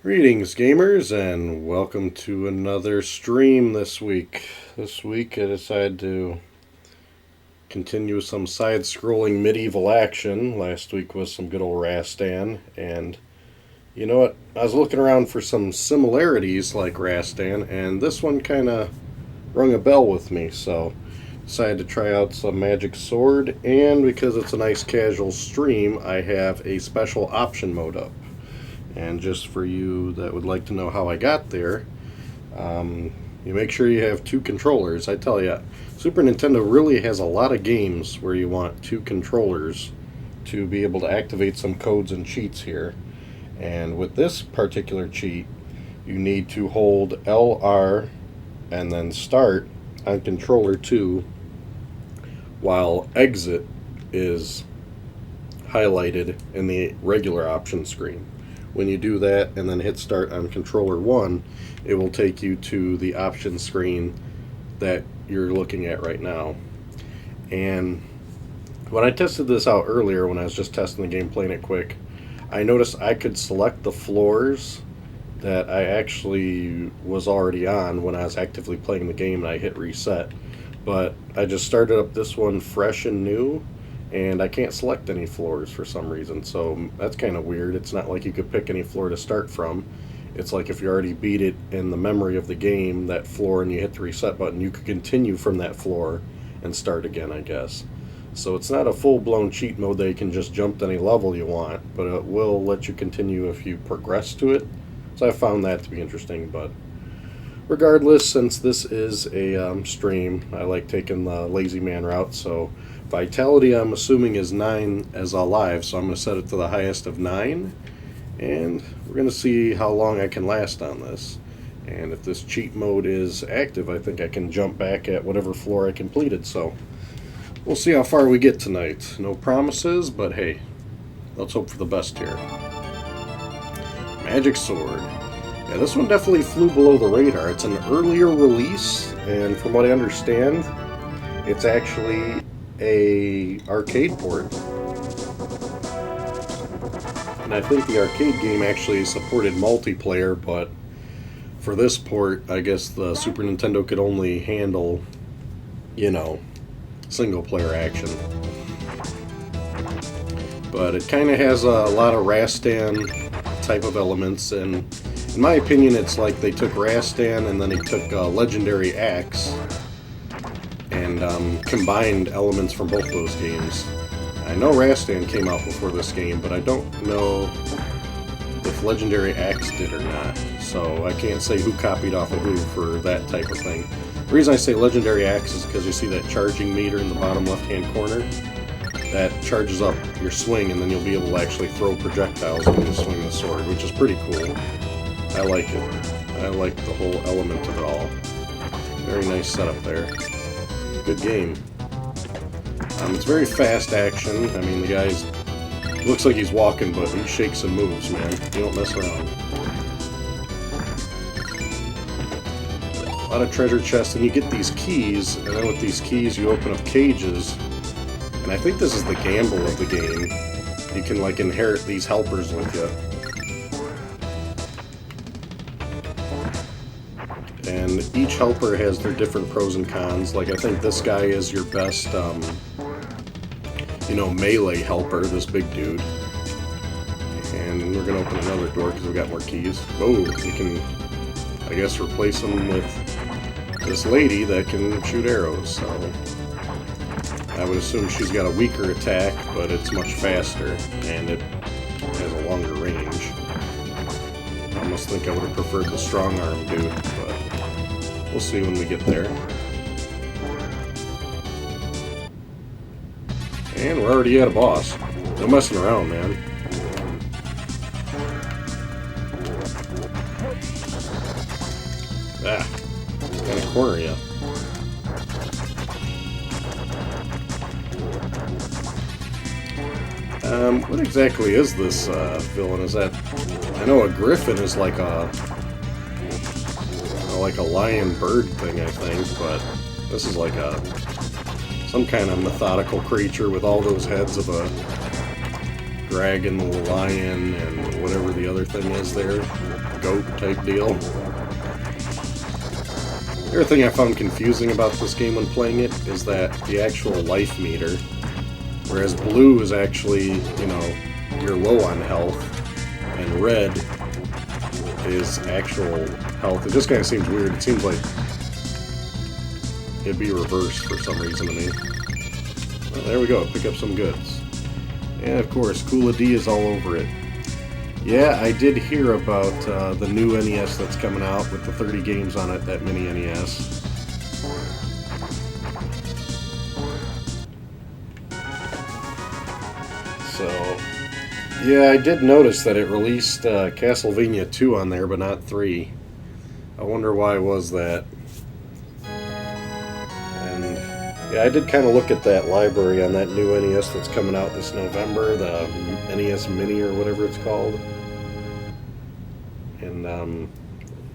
Greetings, gamers, and welcome to another stream this week. This week I decided to continue some side-scrolling medieval action. Last week was some good old Rastan, and you know what? I was looking around for some similarities like Rastan, and this one kind of rung a bell with me, so decided to try out some Magic Sword, and because it's a nice casual stream, I have a special option mode up. And just for you that would like to know how I got there, you make sure you have two controllers. I tell you, Super Nintendo really has a lot of games where you want two controllers to be able to activate some codes and cheats here. And with this particular cheat, you need to hold LR and then start on controller 2 while exit is highlighted in the regular option screen. When you do that and then hit start on controller 1, it will take you to the option screen that you're looking at right now. And when I tested this out earlier, when I was just testing the game, playing it quick, I noticed I could select the floors that I actually was already on when I was actively playing the game and I hit reset. But I just started up this one fresh and new, and I can't select any floors for some reason, so that's kind of weird. It's not like you could pick any floor to start from. It's like if you already beat it in the memory of the game, that floor, and you hit the reset button, you could continue from that floor and start again, I guess. So it's not a full-blown cheat mode that you can just jump to any level you want, but it will let you continue if you progress to it. So I found that to be interesting, but regardless, since this is a stream, I like taking the lazy man route, so Vitality, I'm assuming, is 9 as alive, so I'm going to set it to the highest of 9, and we're going to see how long I can last on this. And if this cheat mode is active, I think I can jump back at whatever floor I completed, so we'll see how far we get tonight. No promises, but hey, let's hope for the best here. Magic Sword. Yeah, this one definitely flew below the radar. It's an earlier release, and from what I understand, it's actually a arcade port, and I think the arcade game actually supported multiplayer, but for this port I guess the Super Nintendo could only handle, single player action. But it kind of has a lot of Rastan type of elements, and in my opinion it's like they took Rastan and then they took Legendary Axe and combined elements from both those games. I know Rastan came out before this game, but I don't know if Legendary Axe did or not, so I can't say who copied off of who for that type of thing. The reason I say Legendary Axe is because you see that charging meter in the bottom left-hand corner? That charges up your swing, and then you'll be able to actually throw projectiles when you swing the sword, which is pretty cool. I like it. I like the whole element of it all. Very nice setup there. Good game. It's very fast action. I mean, the guy's looks like he's walking, but he shakes and moves, man. You don't mess around. A lot of treasure chests, and you get these keys, and then with these keys you open up cages, and I think this is the gamble of the game. You can, like, inherit these helpers with you. And each helper has their different pros and cons. Like, I think this guy is your best, melee helper, this big dude. And we're going to open another door because we got more keys. Oh, we can, I guess, replace him with this lady that can shoot arrows. So I would assume she's got a weaker attack, but it's much faster, and it has a longer range. I almost think I would have preferred the strong arm dude, but we'll see when we get there. And we're already at a boss. No messing around, man. Ah, gotta corner ya. What exactly is this villain? Is that... I know a griffin is like a lion bird thing, I think, but this is like some kind of methodical creature with all those heads of a dragon, the lion, and whatever the other thing is there. Goat type deal. The other thing I found confusing about this game when playing it is that the actual life meter, whereas blue is actually, you know, you're low on health, and red is actual health. It just kind of seems weird. It seems like it'd be reversed for some reason to me. Well, there we go. Pick up some goods. And of course, Coola D is all over it. Yeah, I did hear about the new NES that's coming out with the 30 games on it, that mini NES. So, yeah, I did notice that it released Castlevania 2 on there, but not 3. I wonder why was that. And, yeah, I did kind of look at that library on that new NES that's coming out this November, the NES Mini or whatever it's called. And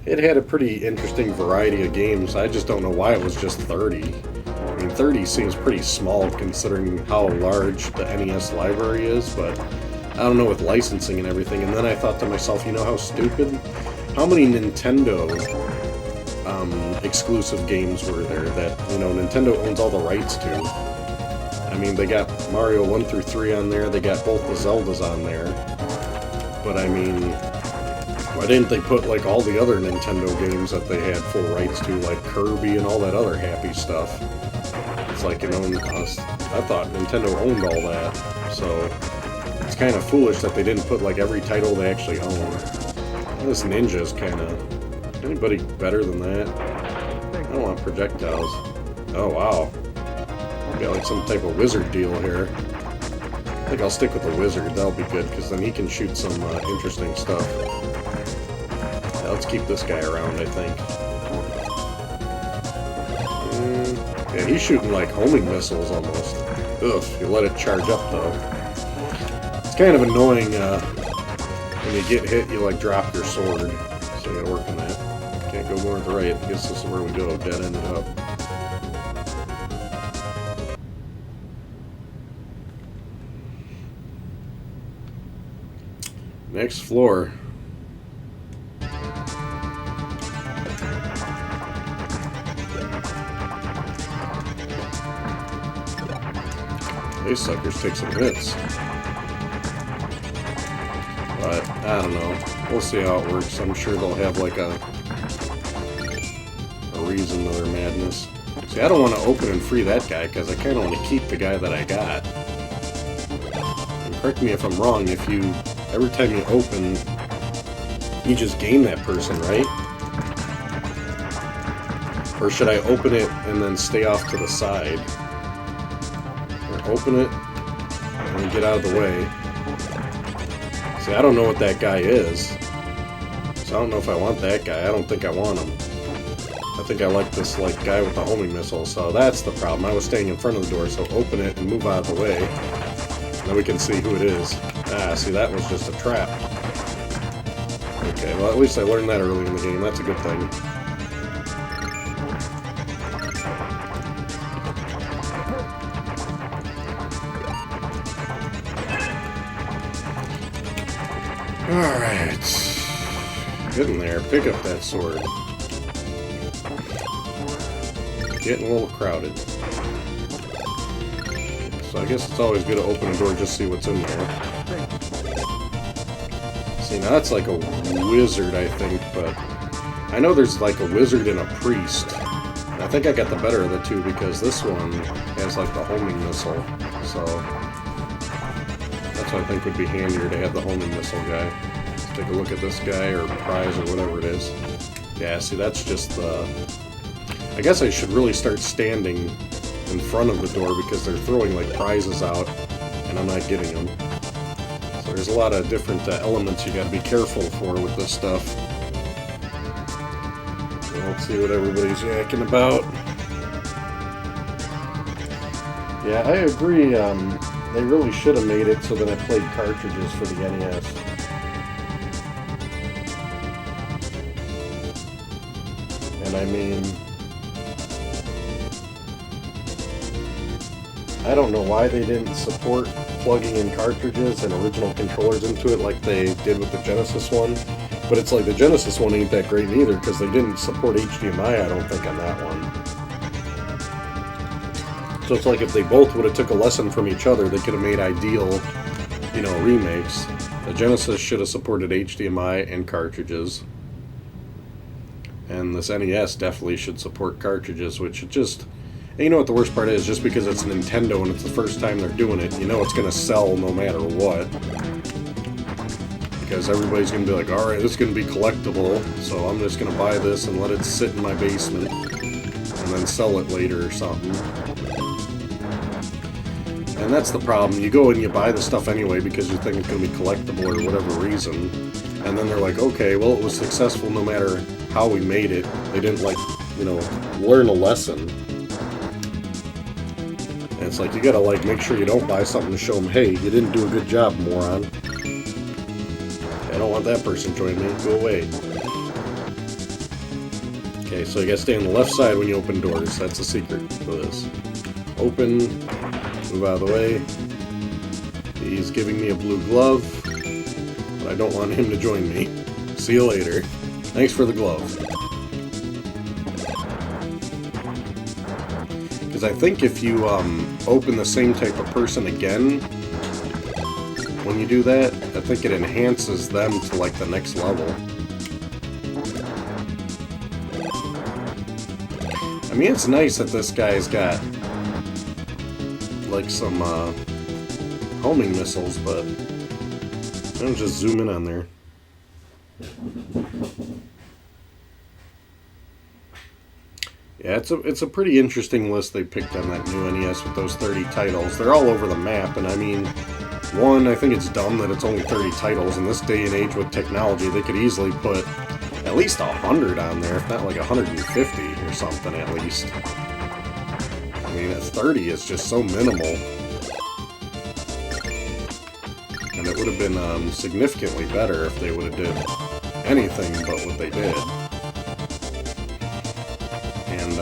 it had a pretty interesting variety of games. I just don't know why it was just 30. I mean, 30 seems pretty small considering how large the NES library is, but I don't know with licensing and everything. And then I thought to myself, you know how stupid? How many Nintendo exclusive games were there that, you know, Nintendo owns all the rights to? I mean, they got Mario 1 through 3 on there, they got both the Zeldas on there, but I mean, why didn't they put, like, all the other Nintendo games that they had full rights to, like Kirby and all that other happy stuff? It's like, you know, I thought Nintendo owned all that, so it's kind of foolish that they didn't put, like, every title they actually own. This Ninja is kind of... Anybody better than that? I don't want projectiles. Oh, wow. Got, like, some type of wizard deal here. I think I'll stick with the wizard. That'll be good, because then he can shoot some interesting stuff. Let's keep this guy around, I think. Yeah, he's shooting like homing missiles almost. Ugh, you let it charge up though. It's kind of annoying when you get hit, you like drop your sword. So you gotta work on that. Can't go more to the right. I guess this is where we go, dead ended up. Next floor. These suckers take some hits. But, I don't know. We'll see how it works. I'm sure they'll have like a reason to their madness. See, I don't want to open and free that guy because I kind of want to keep the guy that I got. And correct me if I'm wrong, if you, every time you open, you just gain that person, right? Or should I open it and then stay off to the side? Open it and get out of the way. See, I don't know what that guy is, so I don't know if I want that guy. I don't think I want him. I think I like this like guy with the homing missile, so that's the problem. I was staying in front of the door, so open it and move out of the way. And then we can see who it is. Ah, see, that was just a trap. Okay, well at least I learned that early in the game. That's a good thing. Alright. Get in there. Pick up that sword. Getting a little crowded. So I guess it's always good to open a door just to see what's in there. See, now that's like a wizard, I think, but I know there's like a wizard and a priest. And I think I got the better of the two because this one has like the homing missile. So that's what I think would be handier to have the homing missile guy. Let's take a look at this guy, or prize, or whatever it is. Yeah, see, that's just the... I guess I should really start standing in front of the door because they're throwing, like, prizes out, and I'm not getting them. So there's a lot of different elements you gotta be careful for with this stuff. So let's see what everybody's yakking about. Yeah, I agree, they really should have made it so that I played cartridges for the NES. And I mean, I don't know why they didn't support plugging in cartridges and original controllers into it like they did with the Genesis one. But it's like the Genesis one ain't that great either because they didn't support HDMI, I don't think, on that one. So it's like if they both would have took a lesson from each other, they could have made ideal, you know, remakes. The Genesis should have supported HDMI and cartridges. And this NES definitely should support cartridges, which it just... And you know what the worst part is? Just because it's Nintendo and it's the first time they're doing it, you know it's going to sell no matter what. Because everybody's going to be like, alright, this is going to be collectible, so I'm just going to buy this and let it sit in my basement. And then sell it later or something. And that's the problem. You go and you buy the stuff anyway because you think it's going to be collectible or whatever reason. And then they're like, okay, well, it was successful no matter how we made it. They didn't, like, you know, learn a lesson. And it's like, you gotta, like, make sure you don't buy something to show them, hey, you didn't do a good job, moron. I don't want that person joining me. Go away. Okay, so you gotta stay on the left side when you open doors. That's the secret for this. Open. Move out of the way. He's giving me a blue glove. But I don't want him to join me. See you later. Thanks for the glove. Because I think if you open the same type of person again, when you do that, I think it enhances them to like the next level. I mean, it's nice that this guy's got like some homing missiles, but I'll just zoom in on there. Yeah, it's a pretty interesting list they picked on that new NES with those 30 titles. They're all over the map, and I mean, one, I think it's dumb that it's only 30 titles. In this day and age with technology, they could easily put at least 100 on there, if not like 150 or something at least. I mean, at 30 is just so minimal. And it would have been significantly better if they would have did anything but what they did. And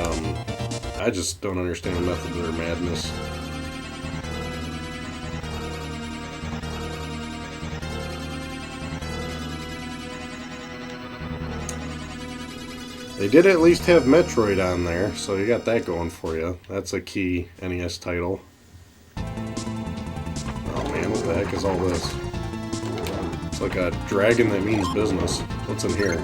I just don't understand the method of their madness. They did at least have Metroid on there, so you got that going for you. That's a key NES title. Oh man, what the heck is all this? It's like a dragon that means business. What's in here?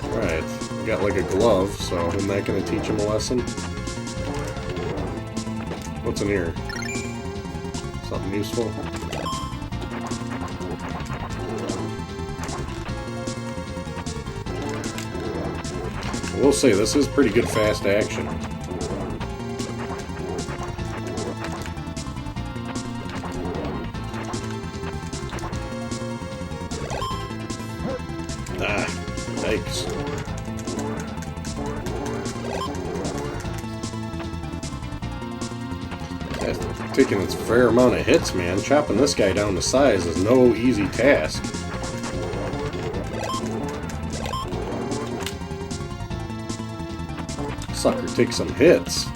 Alright, we got like a glove, so isn't that going to teach him a lesson? What's in here? Something useful? I will say, this is pretty good fast action. Ah, yikes. That's taking its fair amount of hits, man. Chopping this guy down to size is no easy task. Sucker takes some hits.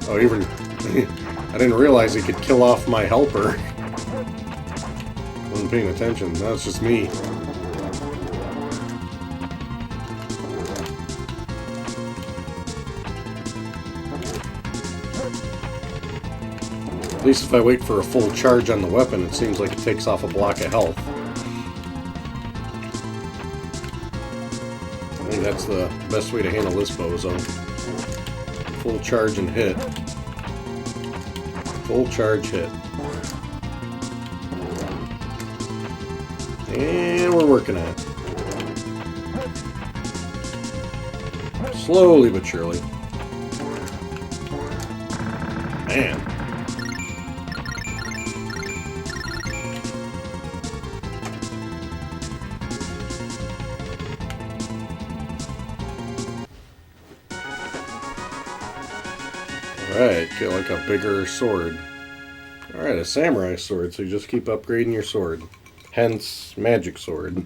Oh, even I didn't realize he could kill off my helper. Wasn't paying attention. That was just me. At least if I wait for a full charge on the weapon, it seems like it takes off a block of health. I think that's the best way to handle this bozo. Full charge and hit. Full charge hit. And we're working on it. Slowly but surely. Man. Alright, get like a bigger sword. Alright, a samurai sword, so you just keep upgrading your sword. Hence, magic sword.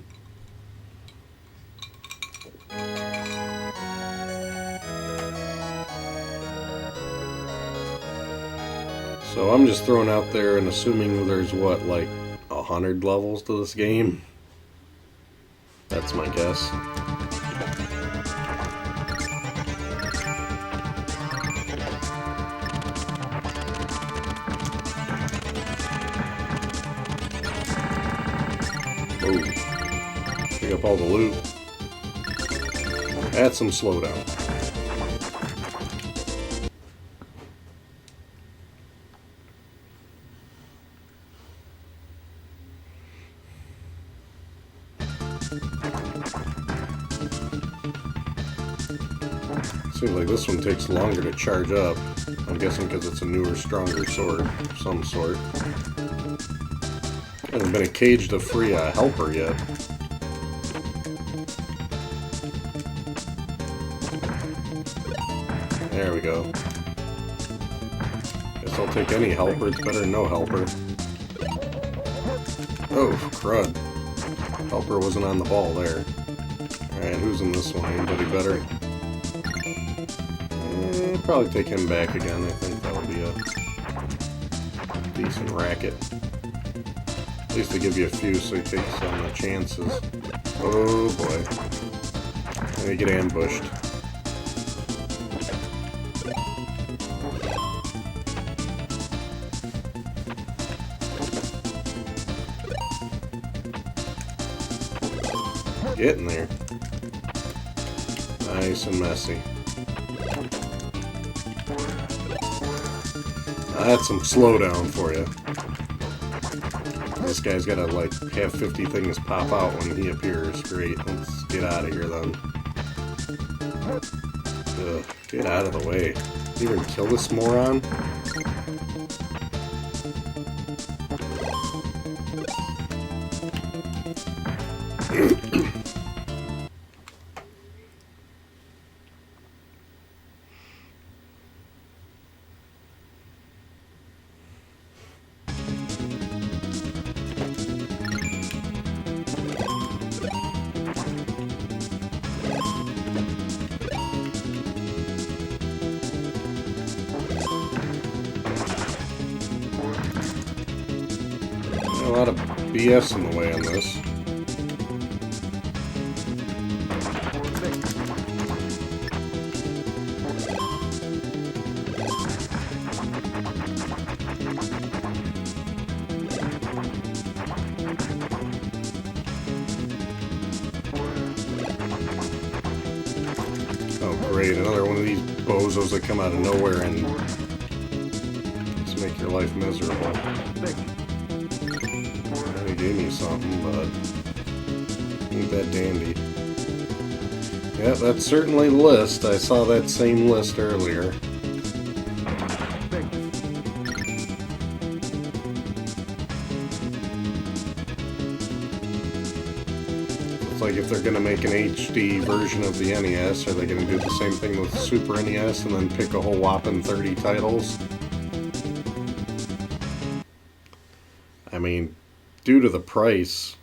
So I'm just throwing out there and assuming there's what, like 100 levels to this game? That's my guess. Oh, pick up all the loot. Add some slowdown. Seems like this one takes longer to charge up. I'm guessing because it's a newer, stronger sword of some sort. Hasn't been a cage to free a helper yet. There we go. Guess I'll take any helper. It's better than no helper. Oh, crud. Helper wasn't on the ball there. Alright, who's in this one? Anybody better? Probably take him back again. I think that would be a decent racket. At least they give you a few so you take some chances. Oh boy. And you get ambushed. Get in there. Nice and messy. That's some slowdown for you. This guy's gotta like have 50 things pop out when he appears. Great, let's get out of here then. Ugh, get out of the way. You even kill this moron? A lot of BS in the way on this. Oh great, another one of these bozos that come out of nowhere and just make your life miserable. They gave me something, but ain't that dandy. Yeah, that's certainly the list. I saw that same list earlier. It's like if they're going to make an HD version of the NES, are they going to do the same thing with Super NES and then pick a whole whopping 30 titles? I mean, due to the price,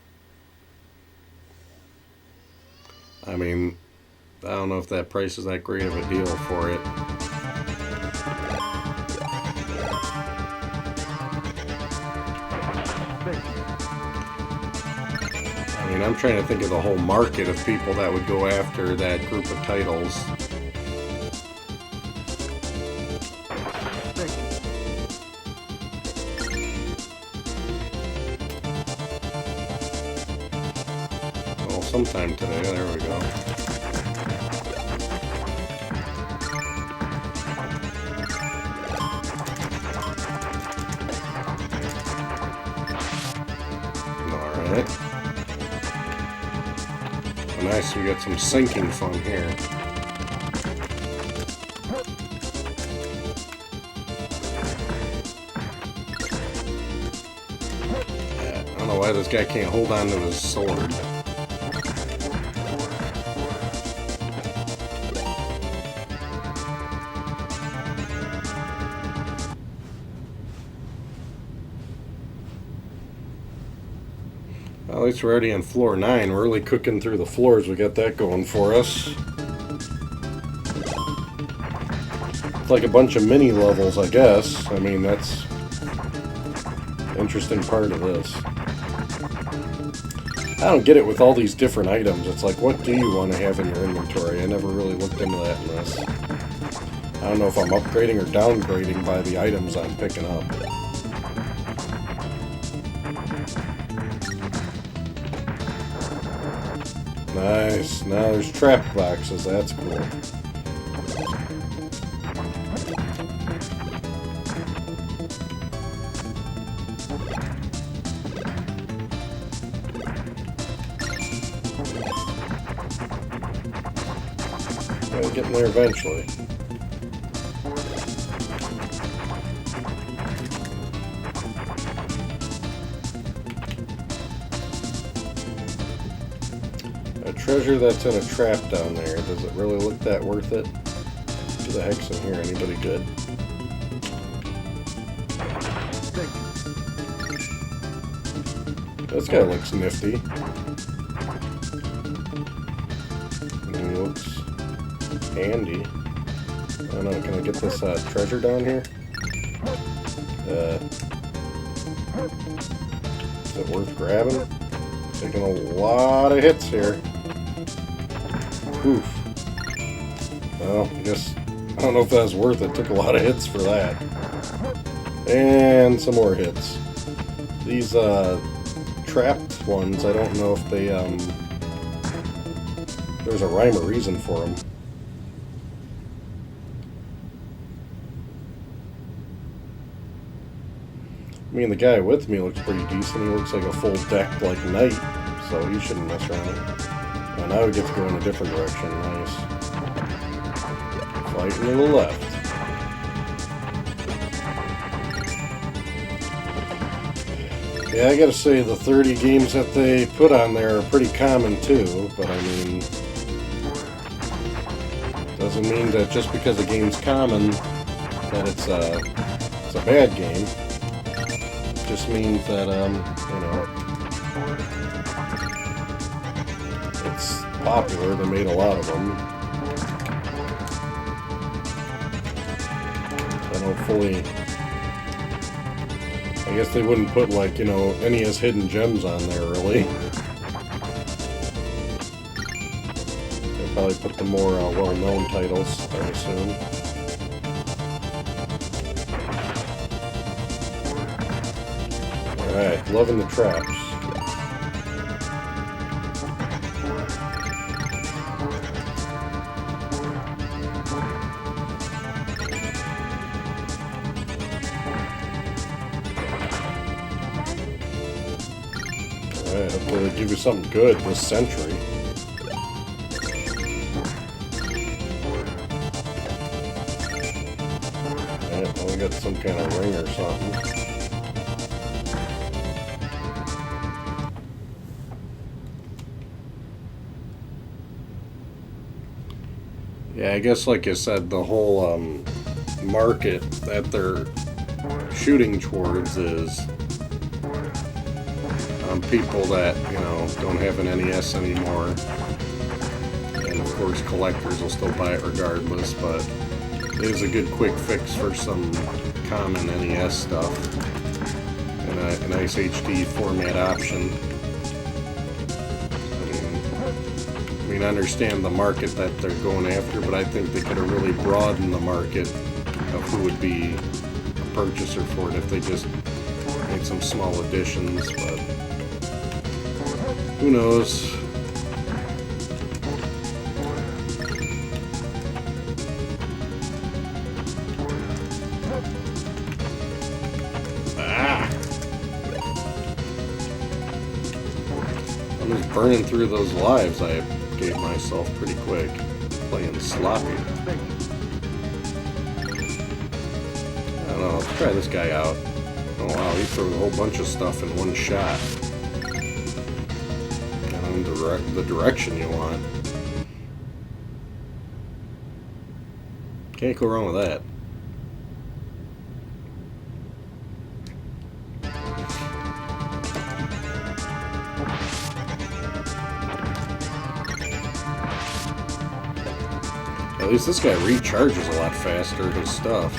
I mean, I don't know if that price is that great of a deal for it. I mean, I'm trying to think of the whole market of people that would go after that group of titles. Sometime today, there we go. Alright. Oh, nice, we got some sinking fun here. I don't know why this guy can't hold on to his sword. Well, at least we're already on floor 9. We're really cooking through the floors. We got that going for us. It's like a bunch of mini levels, I guess. I mean, that's interesting part of this. I don't get it with all these different items. It's like, what do you want to have in your inventory? I never really looked into that in this. I don't know if I'm upgrading or downgrading by the items I'm picking up. Nice. Now there's trap boxes. That's cool. Gotta get in there eventually. A treasure that's in a trap down there. Does it really look that worth it? Who the heck's in here? Anybody good? This guy looks nifty. And he looks handy. I don't know, can I get this treasure down here? Is it worth grabbing? Taking a lot of hits here. Oof. Well, I guess, I don't know if that was worth it. Took a lot of hits for that. And some more hits. These, trapped ones, I don't know if they, there's a rhyme or reason for them. I mean, the guy with me looks pretty decent. He looks like a full deck like knight, so he shouldn't mess around. And now we get to go in a different direction. Nice. Fighting to the left. Yeah, I gotta say, the 30 games that they put on there are pretty common too, but I mean, doesn't mean that just because a game's common that it's a bad game. It just means that, you know, it's popular. They made a lot of them. I don't fully... I guess they wouldn't put, like, you know, NES hidden gems on there, really. They'd probably put the more well-known titles, I assume. Alright, loving the traps. Alright, hopefully they give you something good this century. Alright, well, we got some kind of ring or something. Yeah, I guess like you said, the whole market that they're shooting towards is people that, you know, don't have an NES anymore. And of course collectors will still buy it regardless, but it is a good quick fix for some common NES stuff. And a nice HD format option. I mean, I understand the market that they're going after, but I think they could have really broadened the market of who would be a purchaser for it if they just made some small additions, but who knows? Ah! I'm just burning through those lives I gave myself pretty quick. Playing sloppy. I don't know, let's try this guy out. Oh wow, he throws a whole bunch of stuff in one shot. The direction you want. Can't go wrong with that. At least this guy recharges a lot faster, his stuff.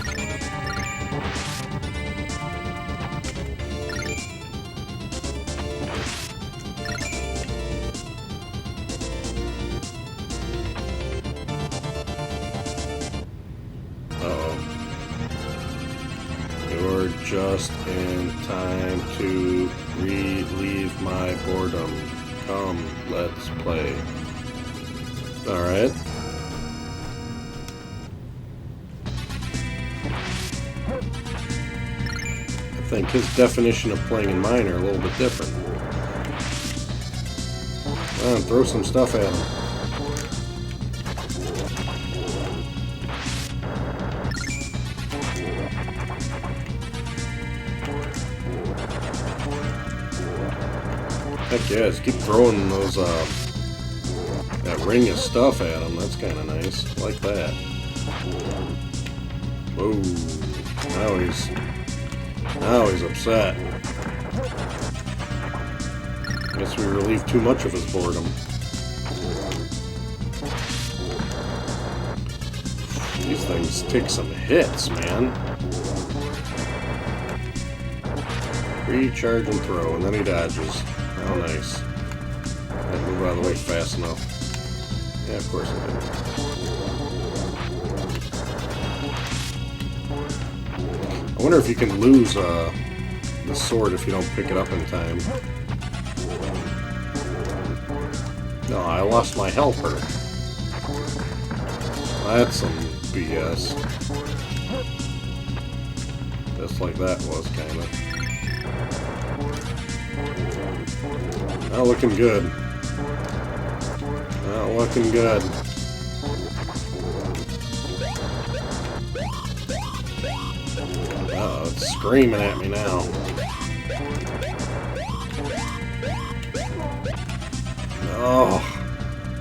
just in time to relieve my boredom. Come, let's play. Alright. I think his definition of playing and mine are a little bit different. Come on, throw some stuff at him. Heck yeah, just keep throwing those, that ring of stuff at him. That's kind of nice. I like that. Whoa. Now he's upset. Guess we relieved too much of his boredom. These things take some hits, man. Recharge and throw, and then he dodges. Oh, nice. Had to move out of the way fast enough. Yeah, of course I did. I wonder if you can lose the sword if you don't pick it up in time. No, I lost my helper. That's some BS. Just like that was, kinda. Not looking good. Not looking good. Oh, it's screaming at me now. Oh,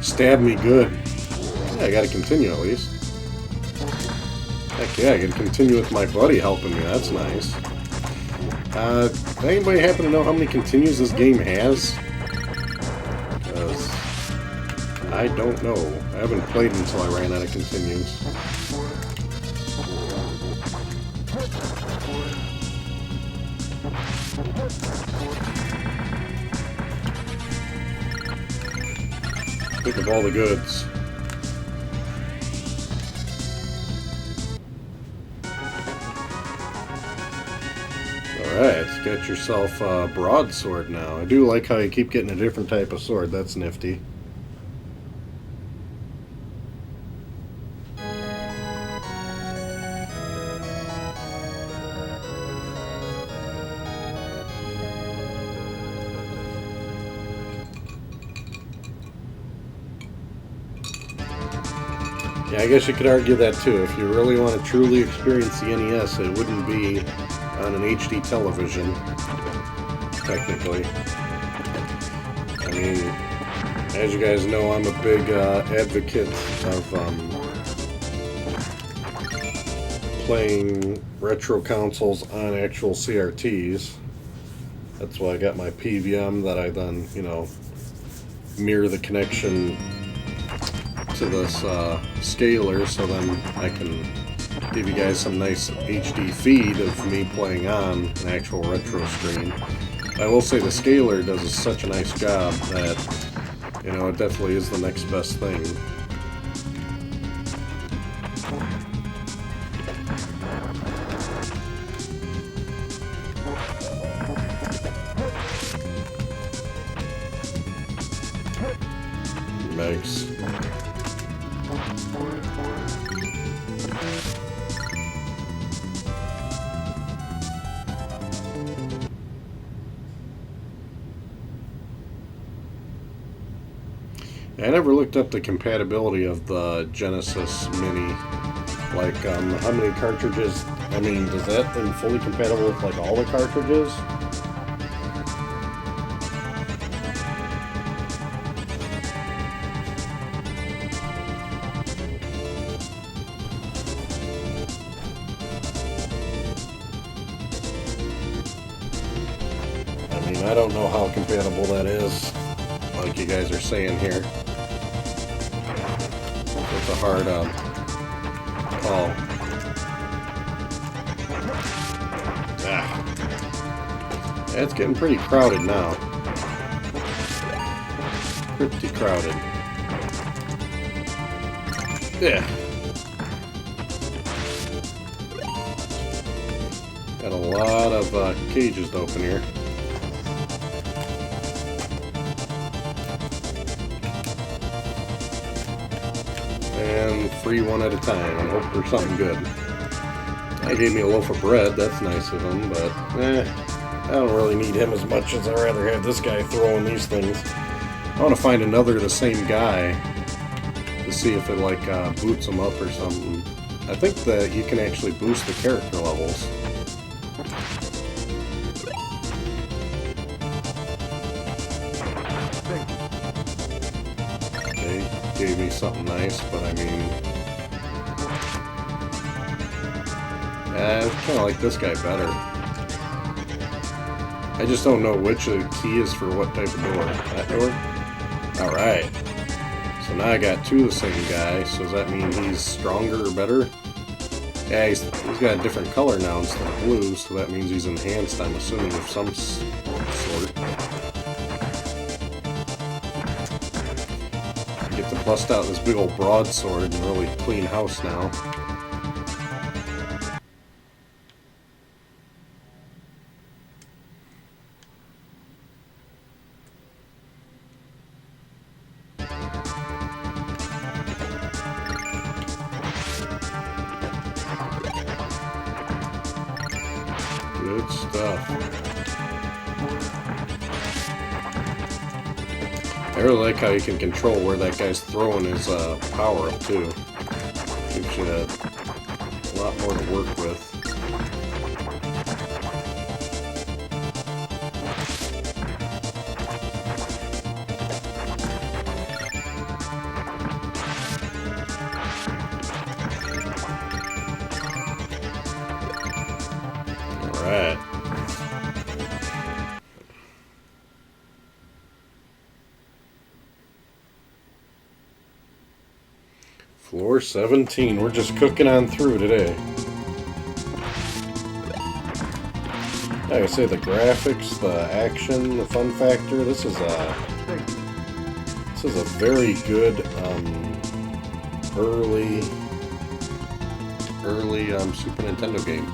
stabbed me good. Yeah, I gotta continue at least. Heck yeah, I gotta continue with my buddy helping me. That's nice. Anybody happen to know how many continues this game has? Because I don't know. I haven't played until I ran out of continues. Think of all the goods. Alright, get yourself a broadsword now. I do like how you keep getting a different type of sword. That's nifty. Yeah, I guess you could argue that too. If you really want to truly experience the NES, it wouldn't be on an HD television, technically. I mean, as you guys know, I'm a big advocate of playing retro consoles on actual CRTs. That's why I got my PVM that I then, you know, mirror the connection to this scaler, so then I can give you guys some nice HD feed of me playing on an actual retro screen. I will say the scaler does such a nice job that, you know, it definitely is the next best thing. Nice. I never looked up the compatibility of the Genesis Mini. Like, how many cartridges? I mean, does that thing fully compatible with, like, all the cartridges? I mean, I don't know how compatible that is, like you guys are saying here. It's a hard call. It's getting pretty crowded now. Pretty crowded. Yeah. Got a lot of cages to open here. And free one at a time and hope for something good. They gave me a loaf of bread, that's nice of him, but I don't really need him as much as I'd rather have this guy throwing these things. I want to find another the same guy to see if it like boots him up or something. I think that you can actually boost the character levels. Okay, gave me something nice, but I mean, I kind of like this guy better. I just don't know which key is for what type of door. That door? Alright. So now I got two of the same guy, so does that mean he's stronger or better? Yeah, he's got a different color now instead of blue, so that means he's enhanced, I'm assuming, of some sort. Get to bust out this big old broadsword and really clean house now. Good stuff. I really like how you can control where that guy's throwing his power up too. Gives you a lot more to work with. Alright. Floor 17. We're just cooking on through today. Like I say, the graphics, the action, the fun factor. This is a very good early Super Nintendo game.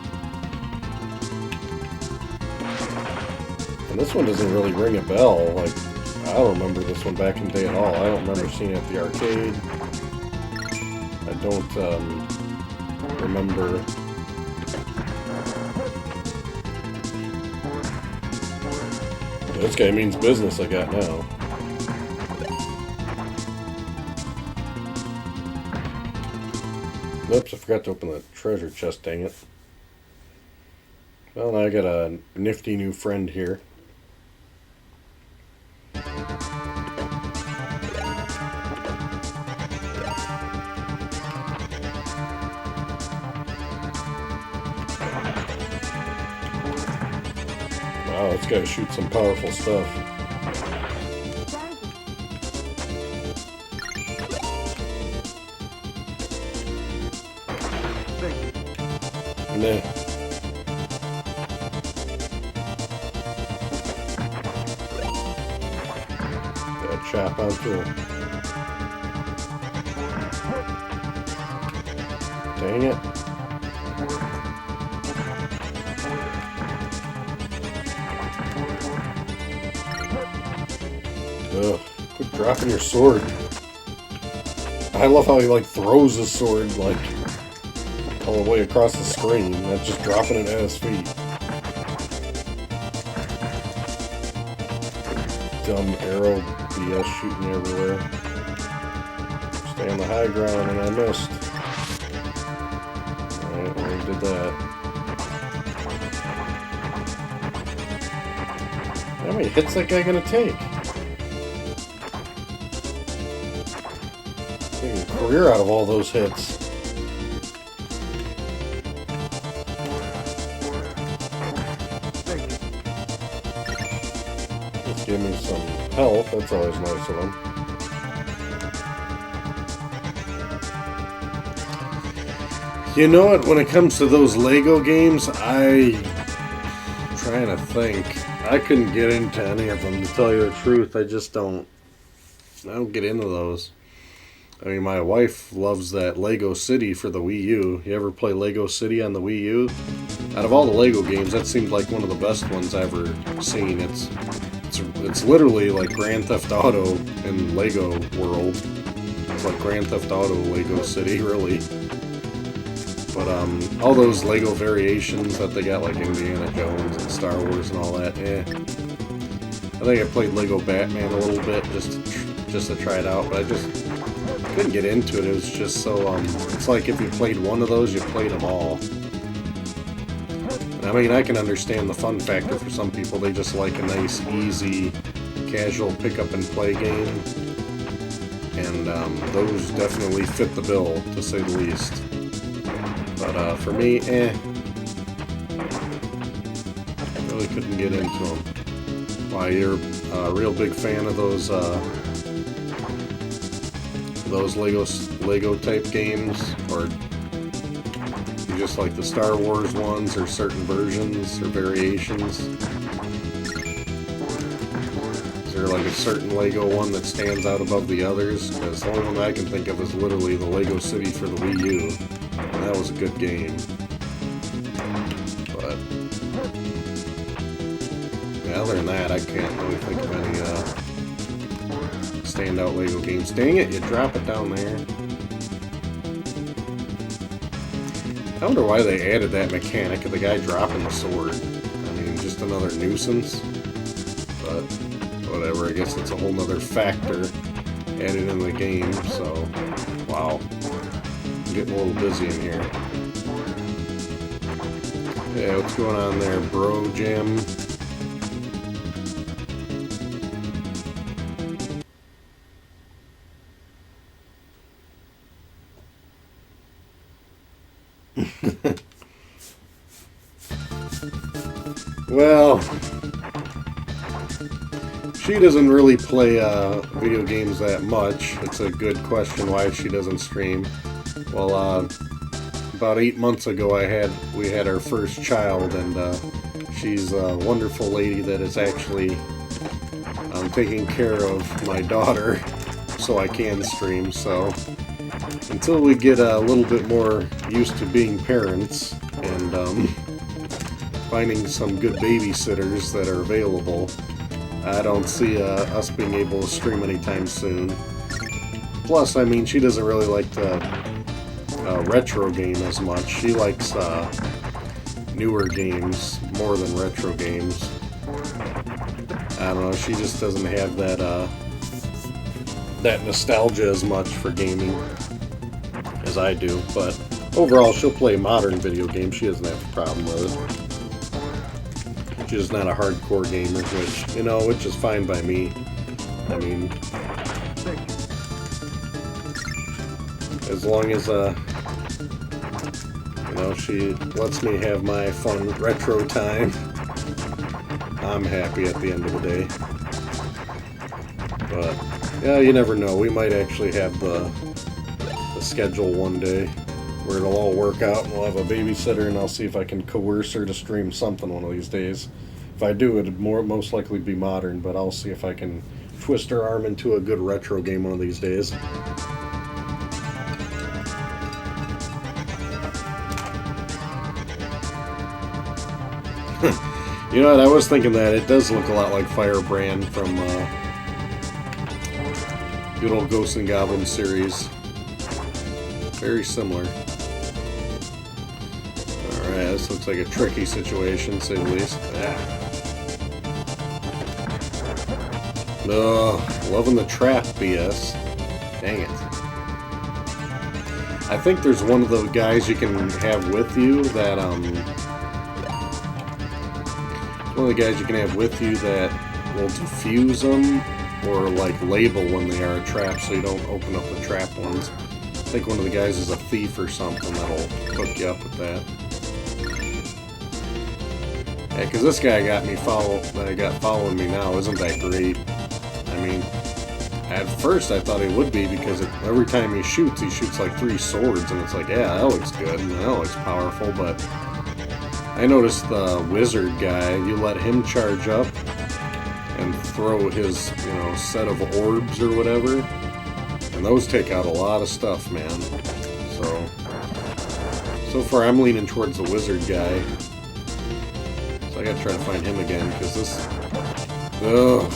And this one doesn't really ring a bell. Like, I don't remember this one back in the day at all. I don't remember seeing it at the arcade. I don't remember. This guy means business I got now. Oops, I forgot to open the treasure chest, dang it. Well, now I got a nifty new friend here. Wow, this guy shoots some powerful stuff. Nah. Gotta chop on through. Dang it. Ugh, quit dropping your sword. I love how he like throws his sword like all the way across the screen, not just dropping it at his feet. Dumb arrow BS shooting everywhere. Stay on the high ground and I missed. Alright, well, he did that. How many hits that guy gonna take? Taking a career out of all those hits. Just give me some health, that's always nice of him. You know what, when it comes to those Lego games, I'm trying to think. I couldn't get into any of them, to tell you the truth. I don't get into those. I mean, my wife loves that Lego City for the Wii U. You ever play Lego City on the Wii U? Out of all the Lego games, that seemed like one of the best ones I've ever seen. It's literally like Grand Theft Auto in Lego world. It's like Grand Theft Auto Lego City, really. But all those Lego variations that they got, like Indiana Jones and Star Wars and all that, I think I played Lego Batman a little bit just to try it out, but I just couldn't get into it. It was just so it's like if you played one of those, you played them all. I mean, I can understand the fun factor for some people. They just like a nice, easy, casual pick-up-and-play game. And those definitely fit the bill, to say the least. But for me, I really couldn't get into them. Why, you're a real big fan of those Lego-type games? Or just like the Star Wars ones, or certain versions or variations? Is there like a certain Lego one that stands out above the others? Because the only one I can think of is literally the Lego City for the Wii U, and that was a good game. But yeah, other than that, I can't really think of any standout Lego games. Dang it, you drop it down there. I wonder why they added that mechanic of the guy dropping the sword. I mean, just another nuisance. But whatever, I guess it's a whole nother factor added in the game, so wow. I'm getting a little busy in here. Yeah, what's going on there, bro Jim? Well, she doesn't really play video games that much. It's a good question why she doesn't stream. Well, about 8 months ago we had our first child, and she's a wonderful lady that is actually taking care of my daughter so I can stream. So until we get a little bit more used to being parents and finding some good babysitters that are available, I don't see us being able to stream anytime soon. Plus, I mean, she doesn't really like the retro game as much. She likes newer games more than retro games. I don't know, she just doesn't have that nostalgia as much for gaming as I do. But overall, she'll play modern video games. She doesn't have a problem with it. She's just not a hardcore gamer, which is fine by me. I mean, as long as she lets me have my fun retro time, I'm happy at the end of the day. But yeah, you never know. We might actually have the schedule one day where it'll all work out, and we'll have a babysitter, and I'll see if I can coerce her to stream something one of these days. If I do, it'd most likely be modern, but I'll see if I can twist her arm into a good retro game one of these days. You know what, I was thinking that it does look a lot like Firebrand from good old Ghosts and Goblins series. Very similar. Alright, this looks like a tricky situation, to say the least. Loving the trap BS. Dang it. I think there's one of the guys you can have with you that, one of the guys you can have with you that will defuse them or like label when they are a trap so you don't open up the trap ones. I think one of the guys is a thief or something that'll hook you up with that. Yeah, because this guy got following me now isn't that great. I mean, at first I thought he would be because every time he shoots like 3 swords, and it's like, yeah, that looks good and that looks powerful, but I noticed the wizard guy, you let him charge up and throw his, set of orbs or whatever, and those take out a lot of stuff, man. So far I'm leaning towards the wizard guy. So I gotta try to find him again, because this... Ugh.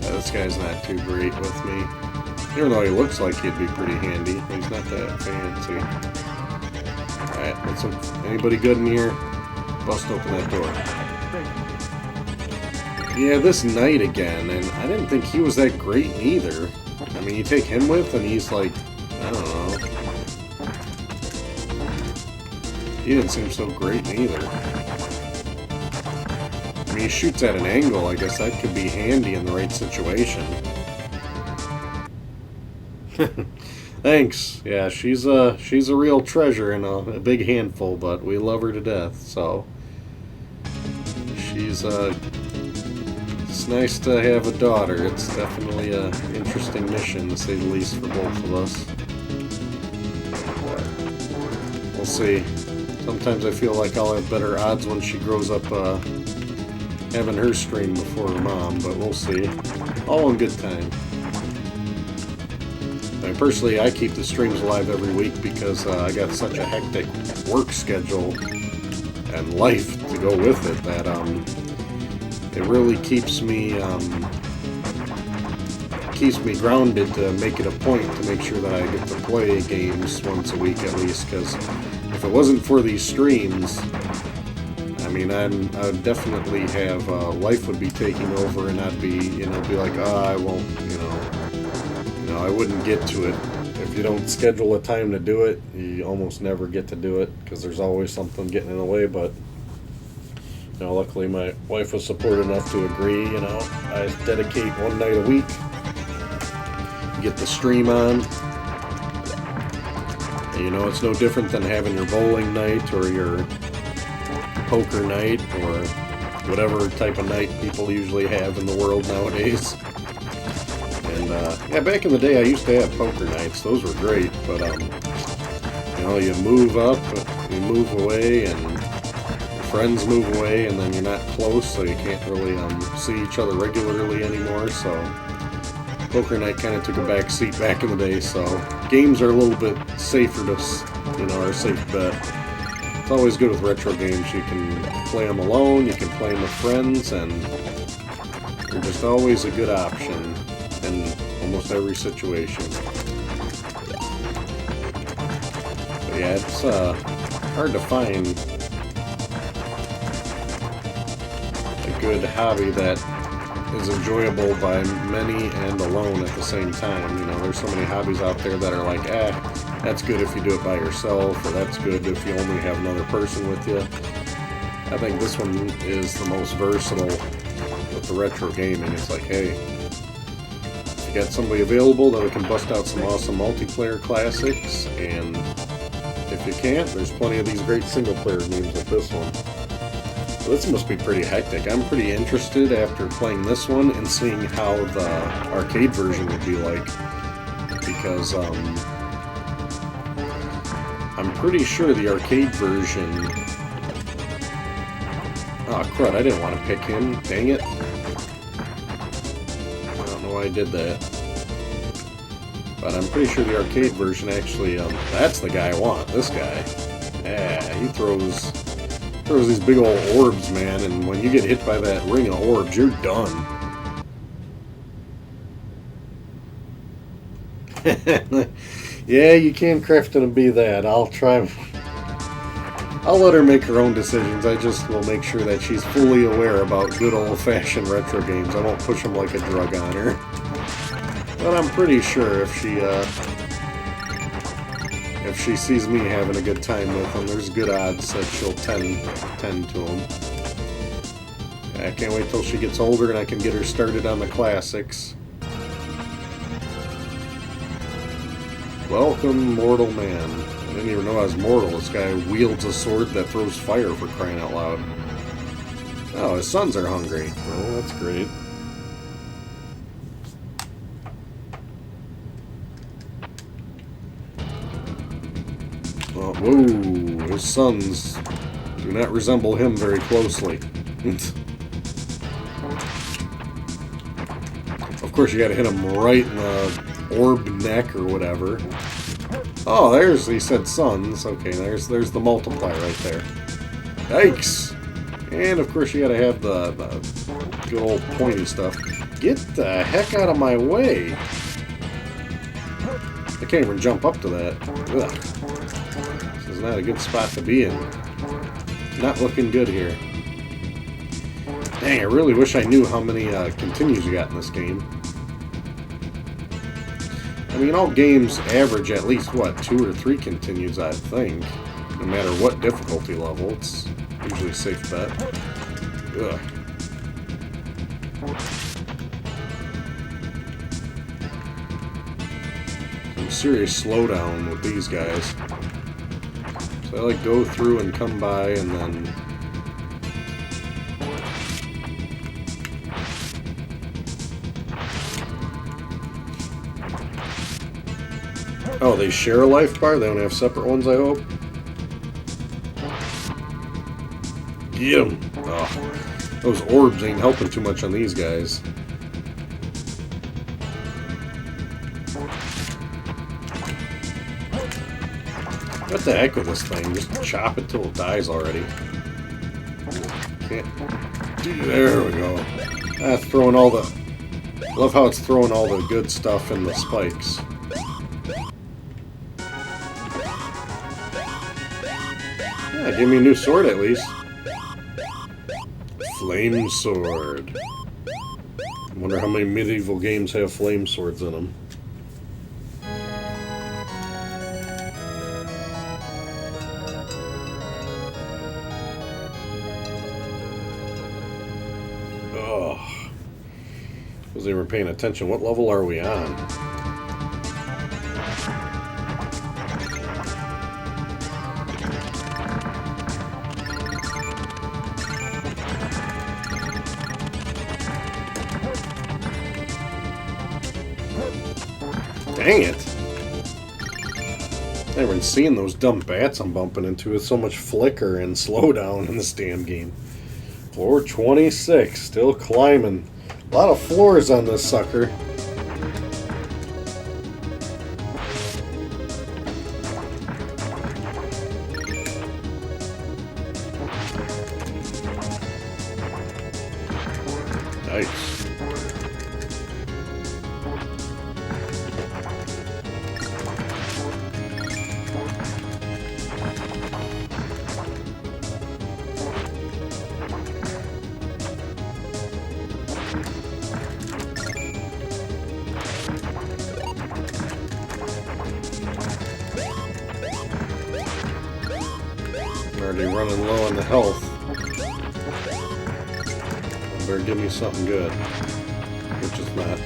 Yeah, this guy's not too great with me. Even though he looks like he'd be pretty handy, he's not that fancy. Alright, let's look. Anybody good in here? Bust open that door. Yeah, this knight again, and I didn't think he was that great either. I mean, you take him with, and he's like, I don't know. He didn't seem so great either. I mean, he shoots at an angle. I guess that could be handy in the right situation. Thanks. Yeah, she's a real treasure and a big handful, but we love her to death. So she's it's nice to have a daughter. It's definitely a interesting mission, to say the least, for both of us. We'll see. Sometimes I feel like I'll have better odds when she grows up having her stream before her mom, but we'll see. All in good time. I mean, personally, I keep the streams alive every week because I got such a hectic work schedule and life to go with it that it really keeps me grounded to make it a point to make sure that I get to play games once a week at least, because if it wasn't for these streams, I mean, I would definitely have life would be taking over, and I'd be, be like, I won't, I wouldn't get to it. If you don't schedule a time to do it, you almost never get to do it because there's always something getting in the way. But luckily my wife was supportive enough to agree. I dedicate one night a week, get the stream on. And, it's no different than having your bowling night or your poker night or whatever type of night people usually have in the world nowadays. And yeah, back in the day I used to have poker nights. Those were great, but you move up, you move away, and your friends move away, and then you're not close, so you can't really see each other regularly anymore. So poker night kind of took a back seat back in the day. So games are a little bit safer to, are a safe bet. It's always good with retro games. You can play them alone, you can play them with friends, and they're just always a good option in almost every situation. But yeah, it's hard to find a good hobby that is enjoyable by many and alone at the same time. There's so many hobbies out there that are like, that's good if you do it by yourself, or that's good if you only have another person with you. I think this one is the most versatile with the retro gaming. It's like, hey, you got somebody available that we can bust out some awesome multiplayer classics, and if you can't, there's plenty of these great single-player games like this one. So this must be pretty hectic. I'm pretty interested after playing this one and seeing how the arcade version would be like, because I'm pretty sure the arcade version... Oh crud, I didn't want to pick him. Dang it. I don't know why I did that. But I'm pretty sure the arcade version actually, that's the guy I want. This guy. Yeah, he throws these big old orbs, man, and when you get hit by that ring of orbs, you're done. Yeah, you can craft him to be that. I'll let her make her own decisions. I just will make sure that she's fully aware about good old-fashioned retro games. I won't push them like a drug on her. But I'm pretty sure if she sees me having a good time with them, there's good odds that she'll tend to them. I can't wait till she gets older and I can get her started on the classics. Welcome, mortal man. I didn't even know I was mortal. This guy wields a sword that throws fire, for crying out loud. Oh, his sons are hungry. Oh, that's great. Oh, whoa, his sons do not resemble him very closely. Of course, you gotta hit him right in the orb neck or whatever. Oh, he said sons. Okay, there's the multiply right there. Yikes! And of course you gotta have the good old pointy stuff. Get the heck out of my way! I can't even jump up to that. Ugh. This is not a good spot to be in. Not looking good here. Dang, I really wish I knew how many continues you got in this game. I mean, all games average at least, what, 2 or 3 continues, I think. No matter what difficulty level, it's usually a safe bet. Ugh. Some serious slowdown with these guys. So I like go through and come by and then... Oh, they share a life bar? They don't have separate ones, I hope? Get 'em! Oh, those orbs ain't helping too much on these guys. What the heck with this thing? Just chop it till it dies already. Can't... There we go. That's throwing all the... Love how it's throwing all the good stuff in the spikes. Yeah, give me a new sword at least. Flame sword. I wonder how many medieval games have flame swords in them. Oh. Wasn't even paying attention. What level are we on? Dang it! I haven't seen those dumb bats I'm bumping into with so much flicker and slowdown in this damn game. Floor 26, still climbing. A lot of floors on this sucker. Nice. I'm already running low on the health. Better give me something good. Which is not.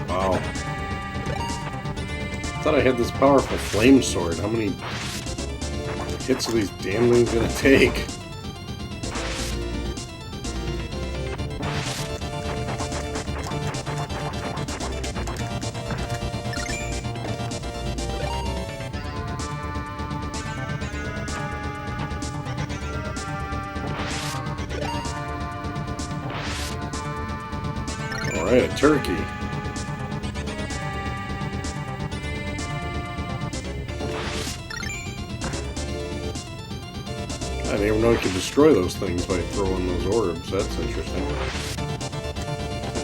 Wow. I thought I had this powerful flame sword. How many hits are these damn things gonna take? Alright, a turkey. I didn't even know you could destroy those things by throwing those orbs. That's interesting.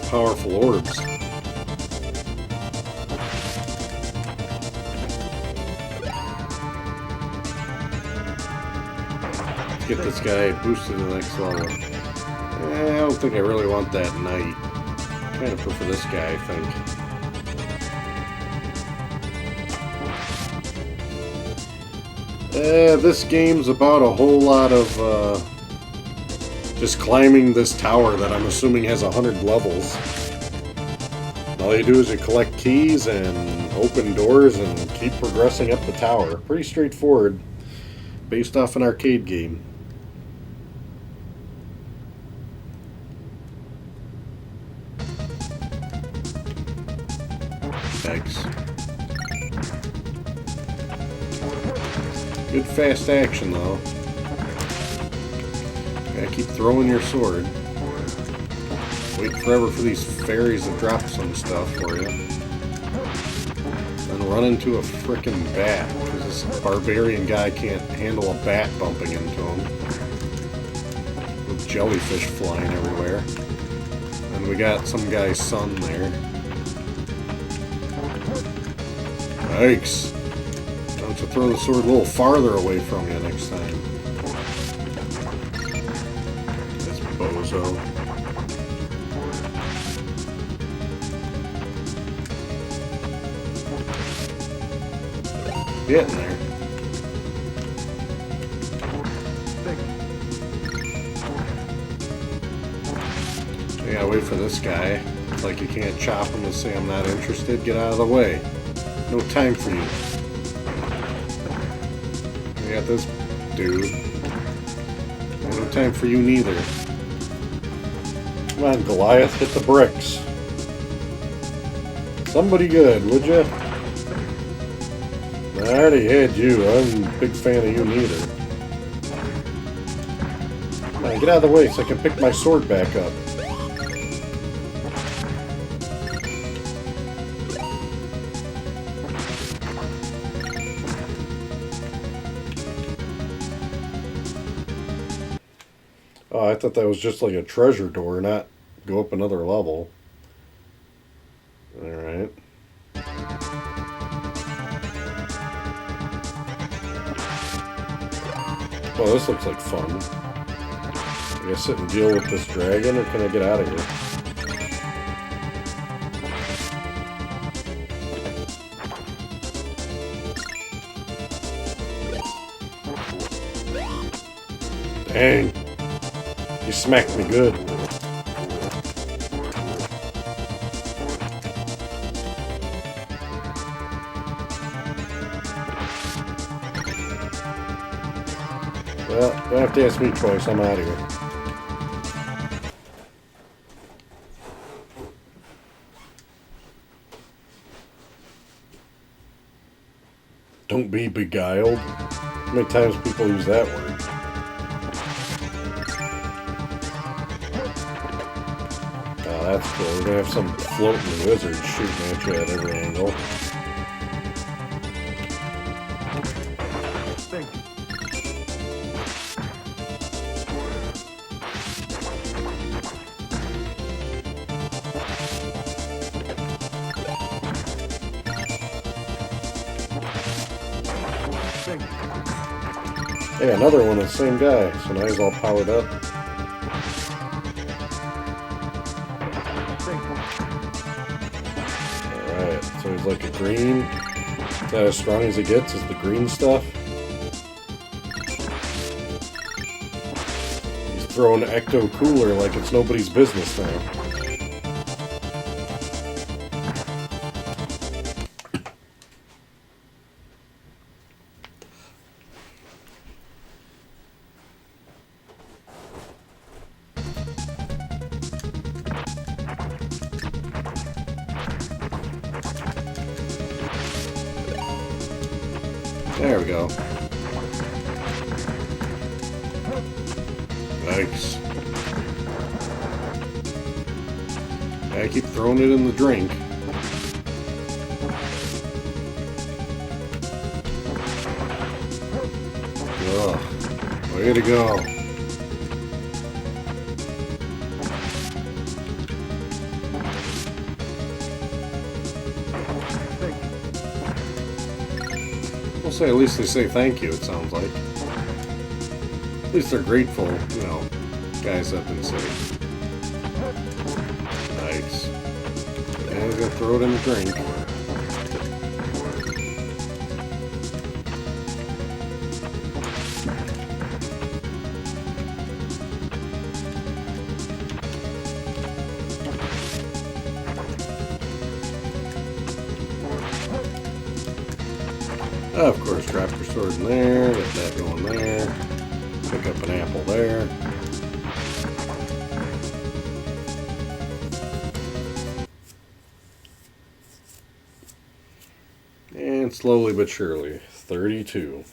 Powerful orbs. Let's get this guy boosted to the next level. I don't think I really want that knight. Kind of prefer this guy, I think. This game's about a whole lot of just climbing this tower that I'm assuming has 100 levels. All you do is you collect keys and open doors and keep progressing up the tower. Pretty straightforward, based off an arcade game. Thanks. Good fast action though. Gotta keep throwing your sword. Wait forever for these fairies to drop some stuff for you. Then run into a frickin' bat, because this barbarian guy can't handle a bat bumping into him. With jellyfish flying everywhere. And we got some guy's son there. Yikes. Why don't you throw the sword a little farther away from you next time? That's bozo. Getting there. You gotta wait for this guy. It's like you can't chop him and say I'm not interested. Get out of the way. No time for you. We got this dude. No time for you neither. Come on, Goliath, hit the bricks. Somebody good, would ya? I already had you. I'm a big fan of you neither. Come on, get out of the way so I can pick my sword back up. Oh, I thought that was just like a treasure door, not go up another level. Alright. Well, this looks like fun. I guess sit and deal with this dragon, or can I get out of here? Dang. You smacked me good. Well, don't have to ask me twice. I'm out of here. Don't be beguiled. How many times people use that word? Oh, that's cool. We're gonna have some floating wizard shooting at you at every angle. Hey, another one, the same guy. So now he's all powered up. Alright, so he's like a green. Is that as strong as it gets, is the green stuff? He's throwing Ecto Cooler like it's nobody's business now. There we go. Nice. I keep throwing it in the drink. Ugh. Way to go. We'll say at least they say thank you, it sounds like. At least they're grateful, you know, guys up in city. Nice. And he's gonna throw it in the drink. Of course, drop your sword in there, get that going there, pick up an apple there. And slowly but surely, 32.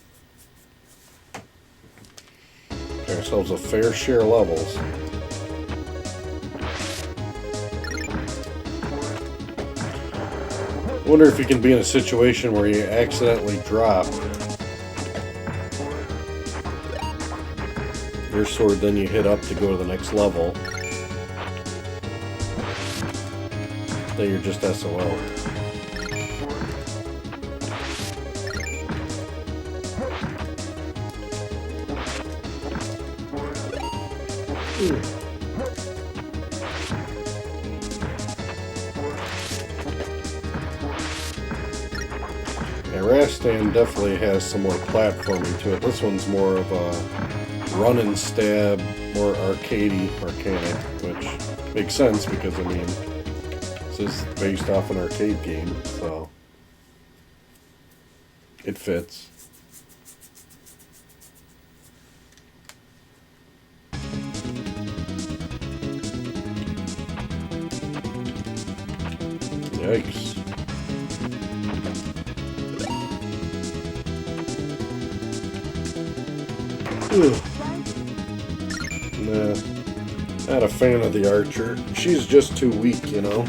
Got ourselves a fair share of levels. I wonder if you can be in a situation where you accidentally drop your sword, then you hit up to go to the next level. Then you're just SOL. Yeah, Rastan definitely has some more platforming to it. This one's more of a run and stab, more arcadey, arcanic, which makes sense because, I mean, this is based off an arcade game, so it fits. Yikes. Nah, not a fan of the archer. She's just too weak, you know?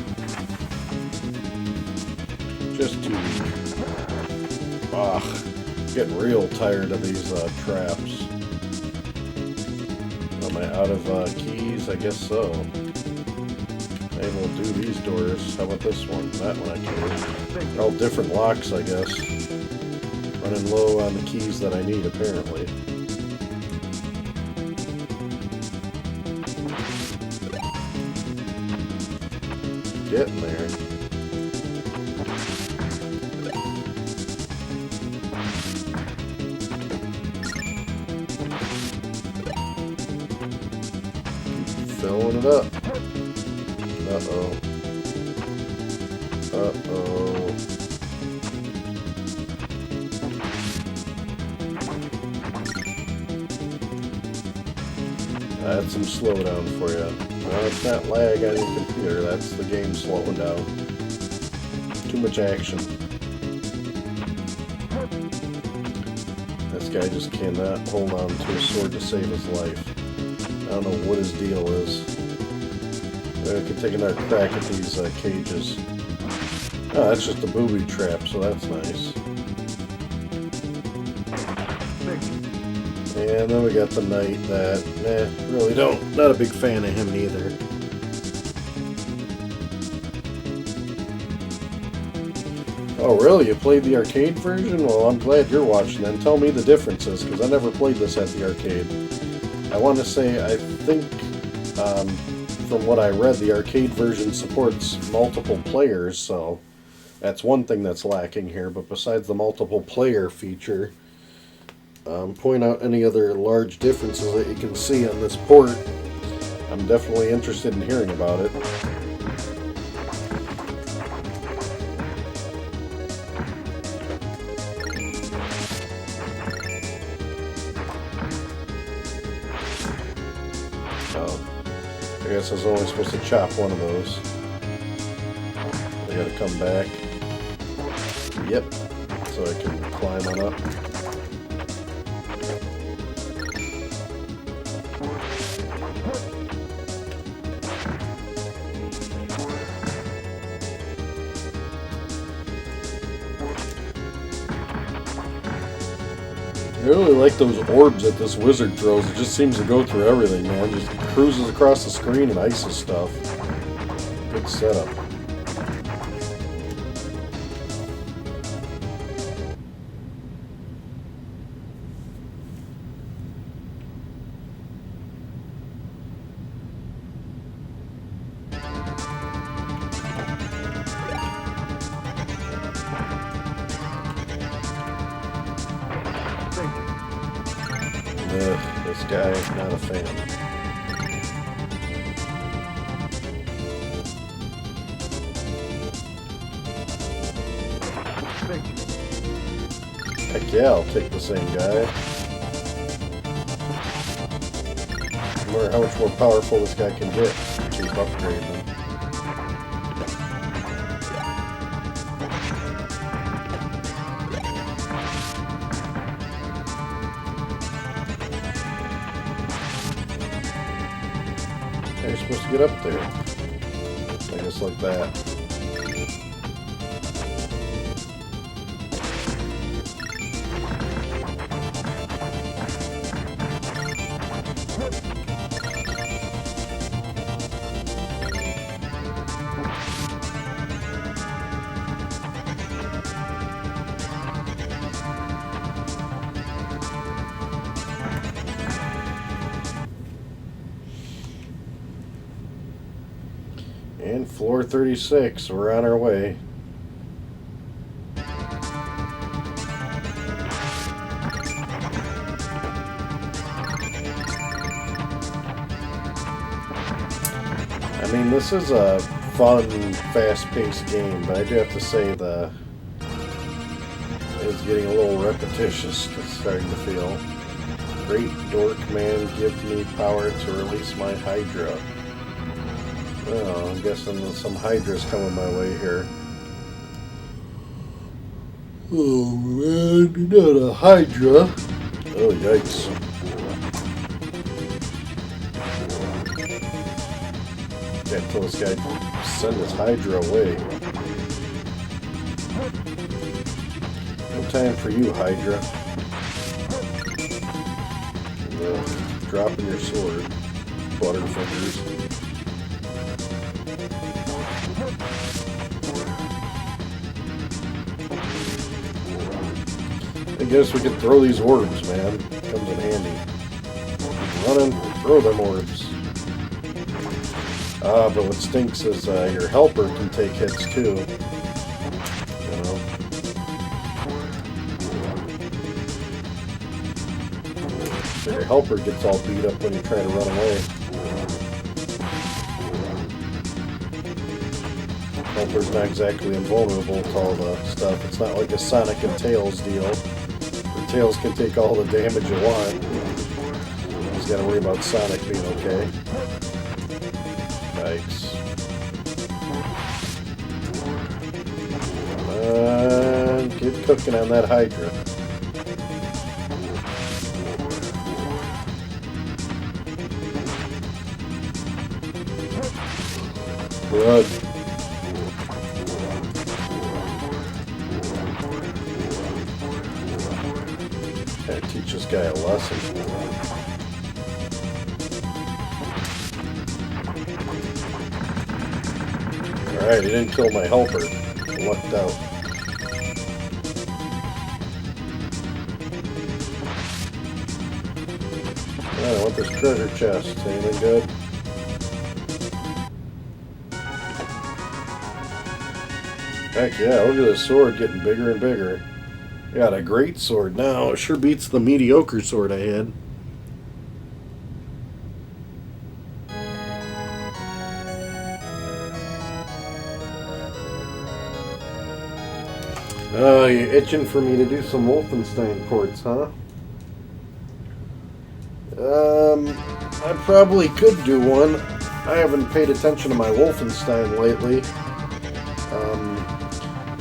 Just too weak. Ugh. Getting real tired of these traps. Am I out of keys? I guess so. Maybe we'll do these doors. How about this one? That one I can. They're all different locks, I guess. Running low on the keys that I need, apparently. Getting there. Filling it up. Uh-oh. Uh-oh. That's some slowdown for you. No, it's not lag on your computer. That's the game slowing down. Too much action. This guy just cannot hold on to his sword to save his life. I don't know what his deal is. I can take another crack at these cages. Oh, that's just a booby trap, so that's nice. And then we got the knight that, really not a big fan of him neither. Oh really, you played the arcade version? Well, I'm glad you're watching then. Tell me the differences, because I never played this at the arcade. I want to say, I think, from what I read, the arcade version supports multiple players, so that's one thing that's lacking here, but besides the multiple player feature, point out any other large differences that you can see on this port. I'm definitely interested in hearing about it. Oh, I guess I was only supposed to chop one of those. I gotta come back. Yep, so I can climb on up. I really like those orbs that this wizard throws. It just seems to go through everything, man. Just cruises across the screen and ices stuff. Good setup. This guy, not a fan. Heck yeah, I'll take the same guy. I wonder how much more powerful this guy can get. Keep upgrading him. supposed to get up there? I guess like that. And floor 36, we're on our way. I mean, this is a fun, fast-paced game, but I do have to say it's getting a little repetitious. It's starting to feel. Great dork man, give me power to release my Hydra. Oh, I'm guessing some Hydra's coming my way here. Oh man, not a Hydra. Oh, yikes. Can't tell this guy to send his Hydra away. No time for you, Hydra. Dropping your sword, Butterfingers. I guess we could throw these orbs, man. Comes in handy. Running, throw them orbs. But what stinks is your helper can take hits too. You know. So your helper gets all beat up when you try to run away. Helper's not exactly invulnerable to all the stuff. It's not like a Sonic and Tails deal. Tails can take all the damage you want. Just gotta worry about Sonic being okay. Yikes. Come on, get cooking on that Hydra. Good. Gotta teach this guy a lesson. Alright, he didn't kill my helper. I lucked out. Alright, I want this treasure chest. Anything good? Heck yeah, look at this sword getting bigger and bigger. I got a great sword now. It sure beats the mediocre sword I had. Oh, you're itching for me to do some Wolfenstein ports, huh? I probably could do one. I haven't paid attention to my Wolfenstein lately.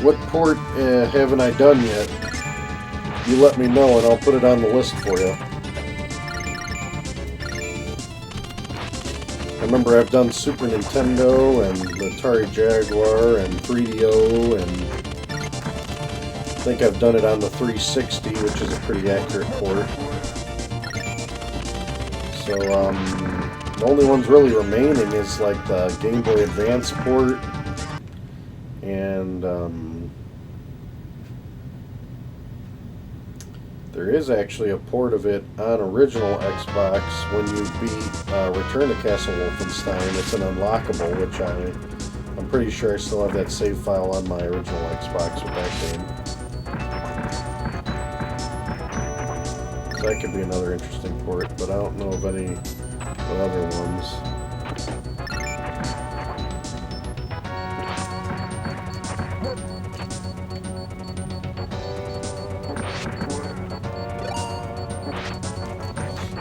What port haven't I done yet? You let me know and I'll put it on the list for you. I remember I've done Super Nintendo and the Atari Jaguar and 3DO, and I think I've done it on the 360, which is a pretty accurate port. So the only ones really remaining is like the Game Boy Advance port and there is actually a port of it on original Xbox when you beat Return to Castle Wolfenstein. It's an unlockable, which I'm pretty sure I still have that save file on my original Xbox with that game. So that could be another interesting port, but I don't know of any other ones.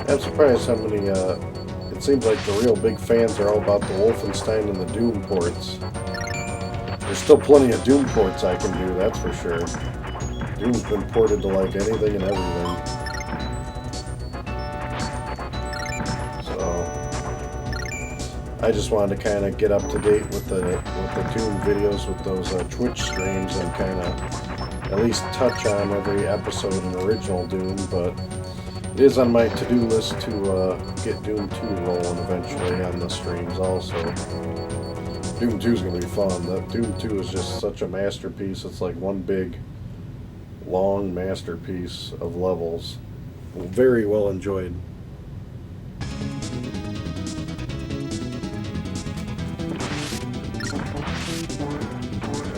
I'm surprised how many, it seems like the real big fans are all about the Wolfenstein and the Doom ports. There's still plenty of Doom ports I can do, that's for sure. Doom's been ported to like anything and everything. So, I just wanted to kind of get up to date with the Doom videos with those Twitch streams and kind of at least touch on every episode in original Doom, but it is on my to-do list to get Doom 2 rolling eventually on the streams also. Doom 2 is going to be fun. Doom 2 is just such a masterpiece. It's like one big, long masterpiece of levels. Very well enjoyed.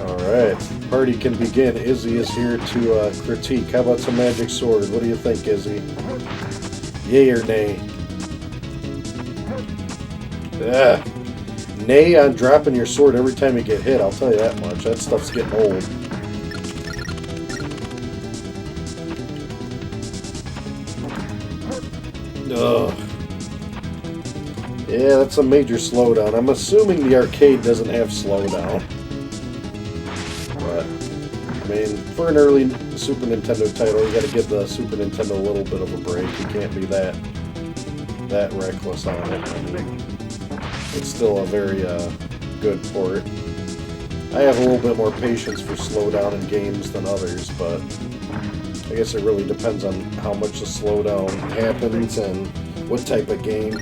Alright, party can begin. Izzy is here to critique. How about some magic sword? What do you think, Izzy? Yay or nay? Yeah. Nay on dropping your sword every time you get hit, I'll tell you that much. That stuff's getting old. Ugh. Yeah, that's a major slowdown. I'm assuming the arcade doesn't have slowdown. But, I mean, for an early Super Nintendo title, you gotta give the Super Nintendo a little bit of a break. You can't be that reckless on it. I mean, it's still a very good port. I have a little bit more patience for slowdown in games than others, but I guess it really depends on how much the slowdown happens and what type of game.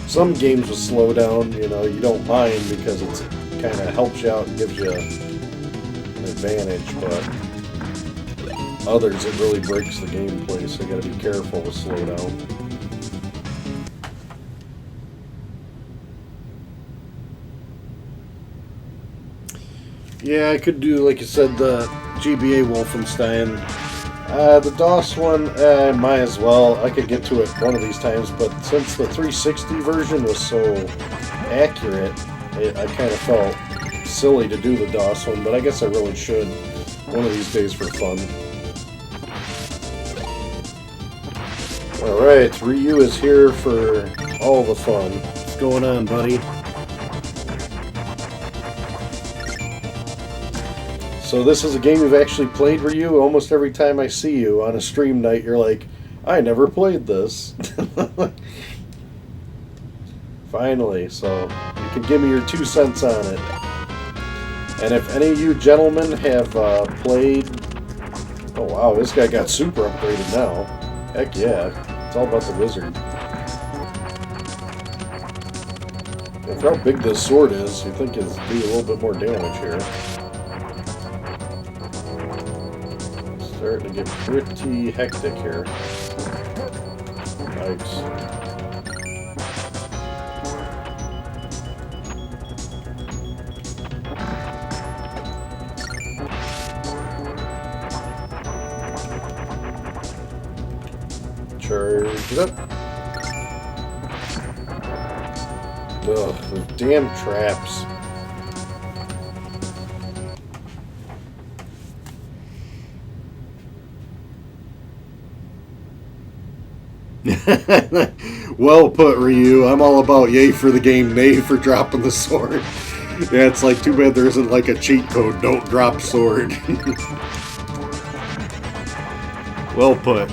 Some games with slowdown, you know, you don't mind because it kind of helps you out and gives you an advantage, but others it really breaks the gameplay, so you gotta be careful with slowdown. Yeah, I could do, like you said, the GBA Wolfenstein. The DOS one, might as well. I could get to it one of these times, but since the 360 version was so accurate, I kind of felt silly to do the DOS one, but I guess I really should one of these days for fun. Alright, Ryu is here for all the fun. What's going on, buddy? So this is a game you've actually played, Ryu? Almost every time I see you on a stream night, you're like, I never played this. Finally, so you can give me your 2 cents on it. And if any of you gentlemen have played... Oh wow, this guy got super upgraded now. Heck yeah, it's all about the wizard. And for how big this sword is, you think it'd do a little bit more damage here. Starting to get pretty hectic here. Yikes. Charge it up. Ugh, those damn traps. Well put, Ryu. I'm all about yay for the game, nay for dropping the sword. Yeah, it's like too bad there isn't like a cheat code, don't drop sword. Well put.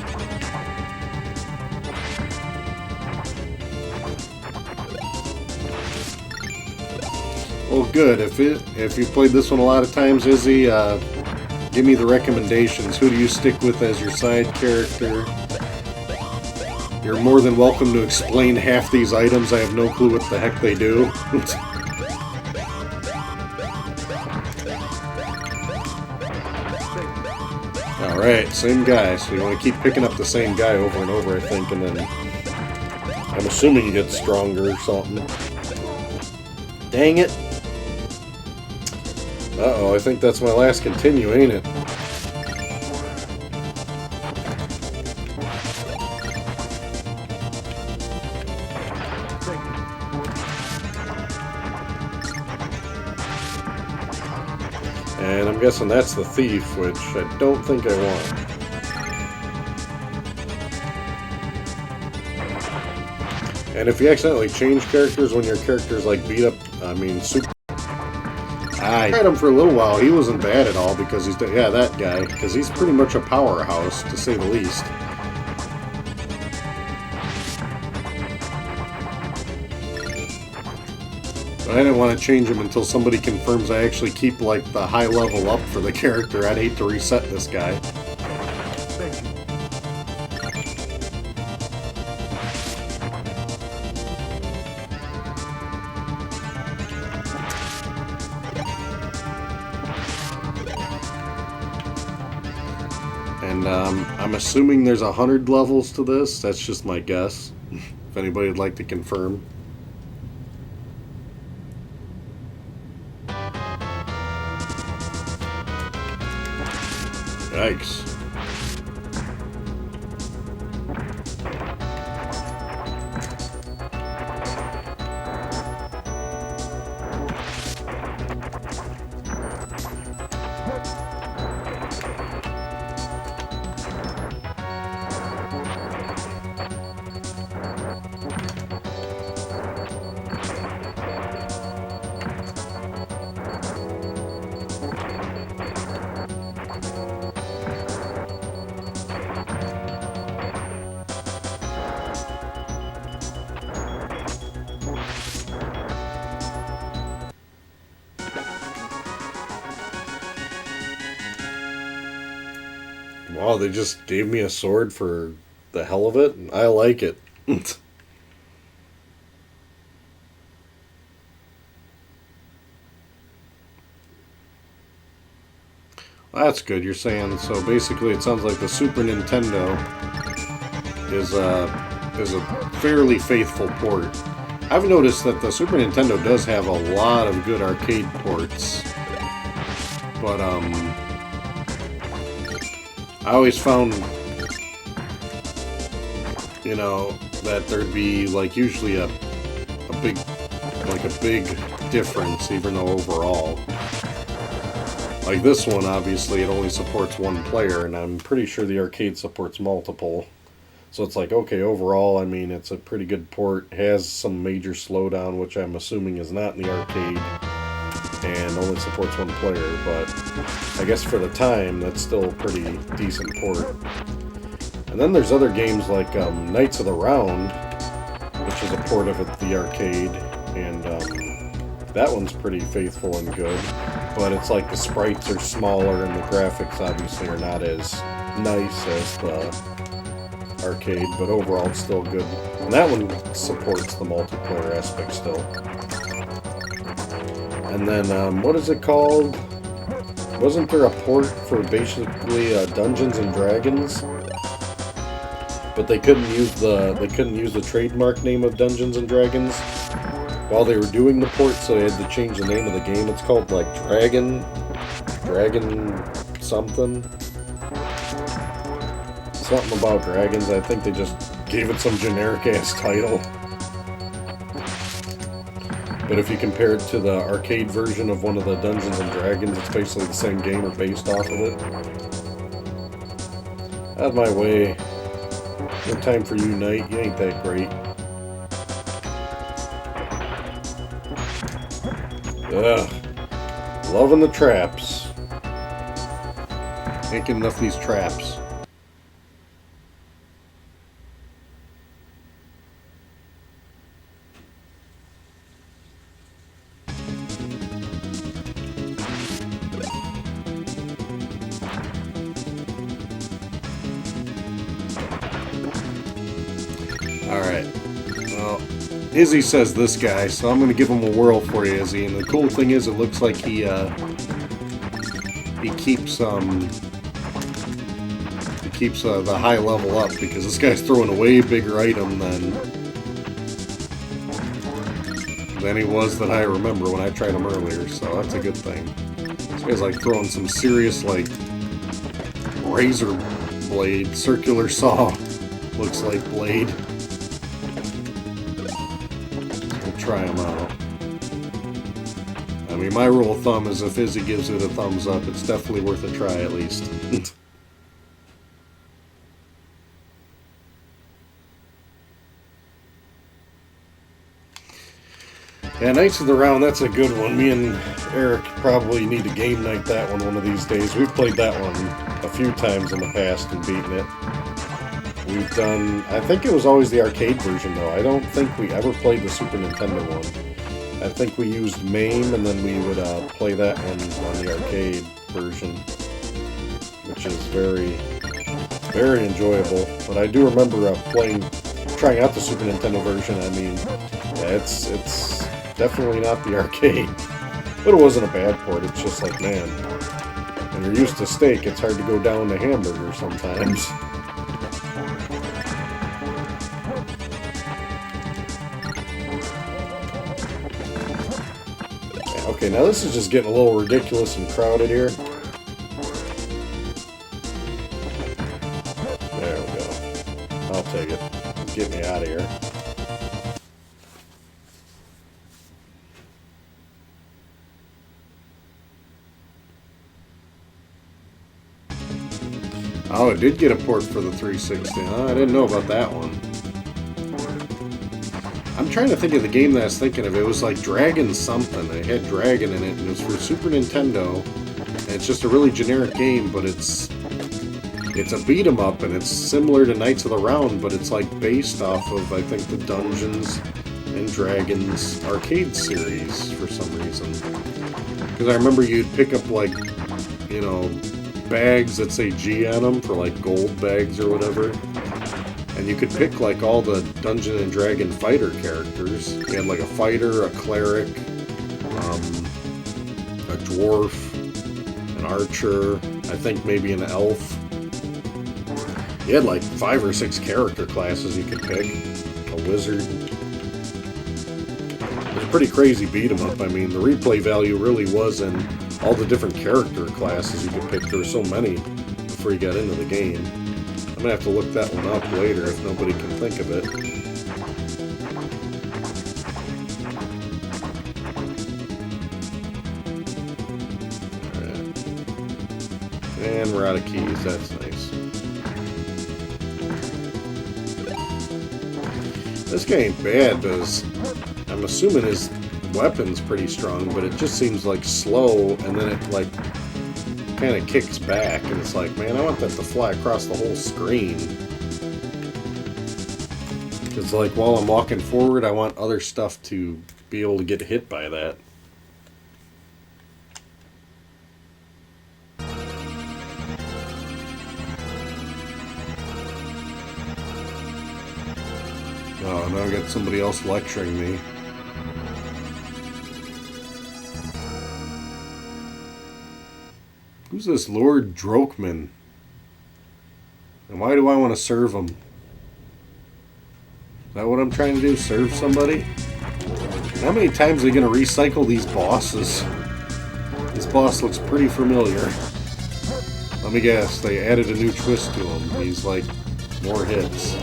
Well, good. If you've played this one a lot of times, Izzy, give me the recommendations. Who do you stick with as your side character? You're more than welcome to explain half these items. I have no clue what the heck they do. Alright, same guy. So you want to keep picking up the same guy over and over, I think, and then I'm assuming you get stronger or something. Dang it. Uh-oh, I think that's my last continue, ain't it? And I'm guessing that's the thief, which I don't think I want. And if you accidentally change characters when your character's like beat up, I mean, super... I had him for a little while. He wasn't bad at all because he's... Yeah, that guy. Because he's pretty much a powerhouse, to say the least. But I didn't want to change them until somebody confirms I actually keep, like, the high level up for the character. I'd hate to reset this guy. And I'm assuming there's 100 levels to this. That's just my guess. If anybody would like to confirm. Yikes. Wow, they just gave me a sword for the hell of it? I like it. Well, that's good. You're saying, so basically it sounds like the Super Nintendo is a fairly faithful port. I've noticed that the Super Nintendo does have a lot of good arcade ports. But I always found, you know, that there'd be like usually a big difference, even though overall, like this one, obviously it only supports one player, and I'm pretty sure the arcade supports multiple. So it's like, okay, overall, I mean, it's a pretty good port. Has some major slowdown, which I'm assuming is not in the arcade, and only supports one player, but I guess for the time, that's still a pretty decent port. And then there's other games like Knights of the Round, which is a port of the arcade, and that one's pretty faithful and good, but it's like the sprites are smaller and the graphics obviously are not as nice as the arcade, but overall it's still good. And that one supports the multiplayer aspect still. And then, what is it called? Wasn't there a port for basically Dungeons and Dragons? But they couldn't use the trademark name of Dungeons and Dragons while they were doing the port, so they had to change the name of the game. It's called like Dragon something about dragons. I think they just gave it some generic ass title. But if you compare it to the arcade version of one of the Dungeons and Dragons, it's basically the same game or based off of it. Out of my way. No time for you, Knight. You ain't that great. Ugh. Loving the traps. Can't get enough of these traps. Alright, well, Izzy says this guy, so I'm going to give him a whirl for you, Izzy. And the cool thing is, it looks like he keeps the high level up, because this guy's throwing a way bigger item than he was that I remember when I tried him earlier, so that's a good thing. This guy's like throwing some serious, like, razor blade, circular saw, looks like blade. Try them out. I mean, my rule of thumb is if Izzy gives it a thumbs up, it's definitely worth a try at least. Yeah, Knights of the Round, that's a good one. Me and Eric probably need to game night that one of these days. We've played that one a few times in the past and beaten it. We've done, I think it was always the arcade version though. I don't think we ever played the Super Nintendo one. I think we used MAME, and then we would play that on the arcade version, which is very, very enjoyable. But I do remember trying out the Super Nintendo version. I mean, yeah, it's definitely not the arcade, but it wasn't a bad port. It's just like, man, when you're used to steak, it's hard to go down to hamburger sometimes. Okay, now this is just getting a little ridiculous and crowded here. There we go. I'll take it. Get me out of here. Oh, it did get a port for the 360. Huh? I didn't know about that one. I'm trying to think of the game that I was thinking of. It was like Dragon something. It had Dragon in it, and it was for Super Nintendo. And it's just a really generic game, but it's a beat 'em up, and it's similar to Knights of the Round, but it's like based off of, I think, the Dungeons and Dragons arcade series for some reason. Because I remember you'd pick up, like, you know, bags that say G on them for like gold bags or whatever. And you could pick like all the Dungeon and Dragon fighter characters. You had like a fighter, a cleric, a dwarf, an archer, I think maybe an elf. You had like 5 or 6 character classes you could pick. A wizard. It was a pretty crazy beat 'em up. I mean, the replay value really was in all the different character classes you could pick. There were so many before you got into the game. I'm gonna have to look that one up later if nobody can think of it. Alright. And we're out of keys, that's nice. This guy ain't bad, because I'm assuming his weapon's pretty strong, but it just seems like slow, and then it like kind of kicks back, and it's like, man, I want that to fly across the whole screen. Because like while I'm walking forward, I want other stuff to be able to get hit by that. Oh, now I got somebody else lecturing me. Who's this Lord Drokman? And why do I want to serve him? Is that what I'm trying to do? Serve somebody? How many times are they going to recycle these bosses? This boss looks pretty familiar. Let me guess, they added a new twist to him. He's like, more hits.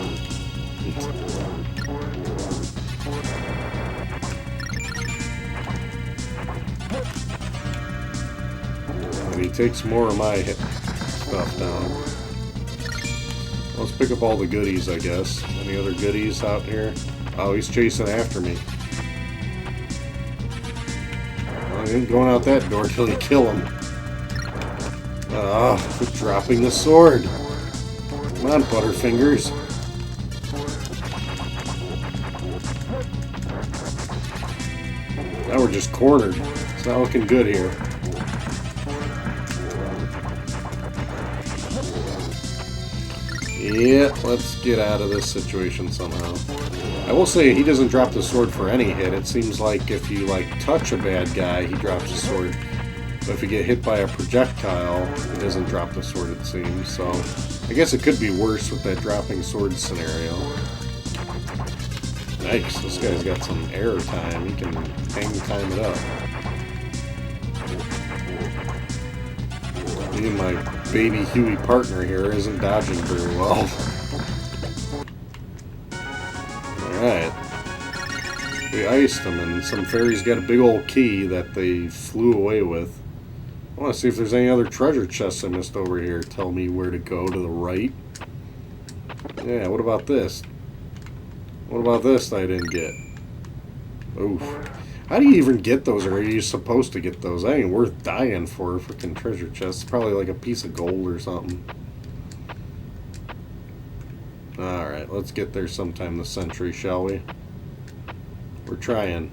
He takes more of my stuff down. Let's pick up all the goodies, I guess. Any other goodies out here? Oh, he's chasing after me. Well, I ain't going out that door till you kill him. Ah, quit dropping the sword. Come on, Butterfingers. Now we're just cornered. It's not looking good here. Yeah, let's get out of this situation somehow. I will say he doesn't drop the sword for any hit. It seems like if you like touch a bad guy, he drops the sword. But if you get hit by a projectile, he doesn't drop the sword, it seems. So I guess it could be worse with that dropping sword scenario. Nice, this guy's got some air time. He can hang time it up. Me and my baby Huey partner here isn't dodging very well. Alright. We iced them, and some fairies got a big old key that they flew away with. I want to see if there's any other treasure chests I missed over here. Tell me where to go to the right. Yeah, what about this? What about this that I didn't get? Oof. How do you even get those, or are you supposed to get those? That ain't worth dying for a freaking treasure chest. It's probably like a piece of gold or something. Alright, let's get there sometime this century, shall we? We're trying.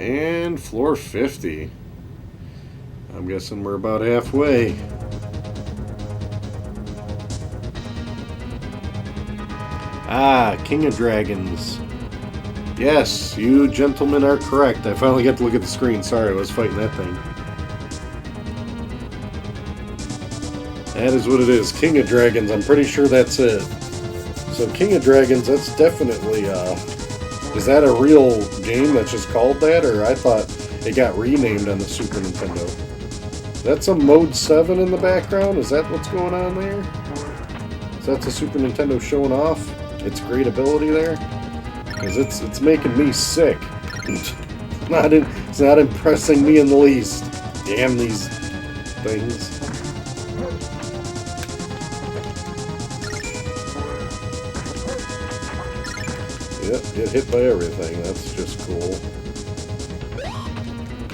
And floor 50. I'm guessing we're about halfway. Ah, King of Dragons. Yes, you gentlemen are correct. I finally got to look at the screen. Sorry, I was fighting that thing. That is what it is. King of Dragons. I'm pretty sure that's it. So King of Dragons, that's definitely, is that a real game that's just called that? Or I thought it got renamed on the Super Nintendo. That's a Mode 7 in the background? Is that what's going on there? Is that the Super Nintendo showing off its great ability there? Because it's making me sick. It's not impressing me in the least. Damn these things. Yep, get hit by everything. That's just cool.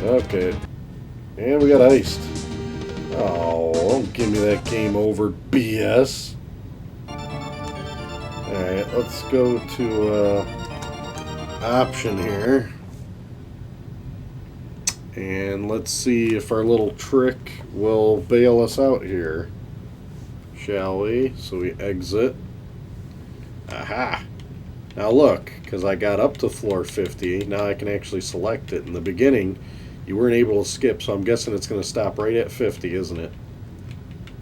Okay. And we got iced. Oh, don't give me that game over BS. Alright, let's go to option here. And let's see if our little trick will bail us out here. Shall we? So we exit. Aha! Now look, because I got up to floor 50, now I can actually select it. In the beginning, you weren't able to skip, so I'm guessing it's going to stop right at 50, isn't it?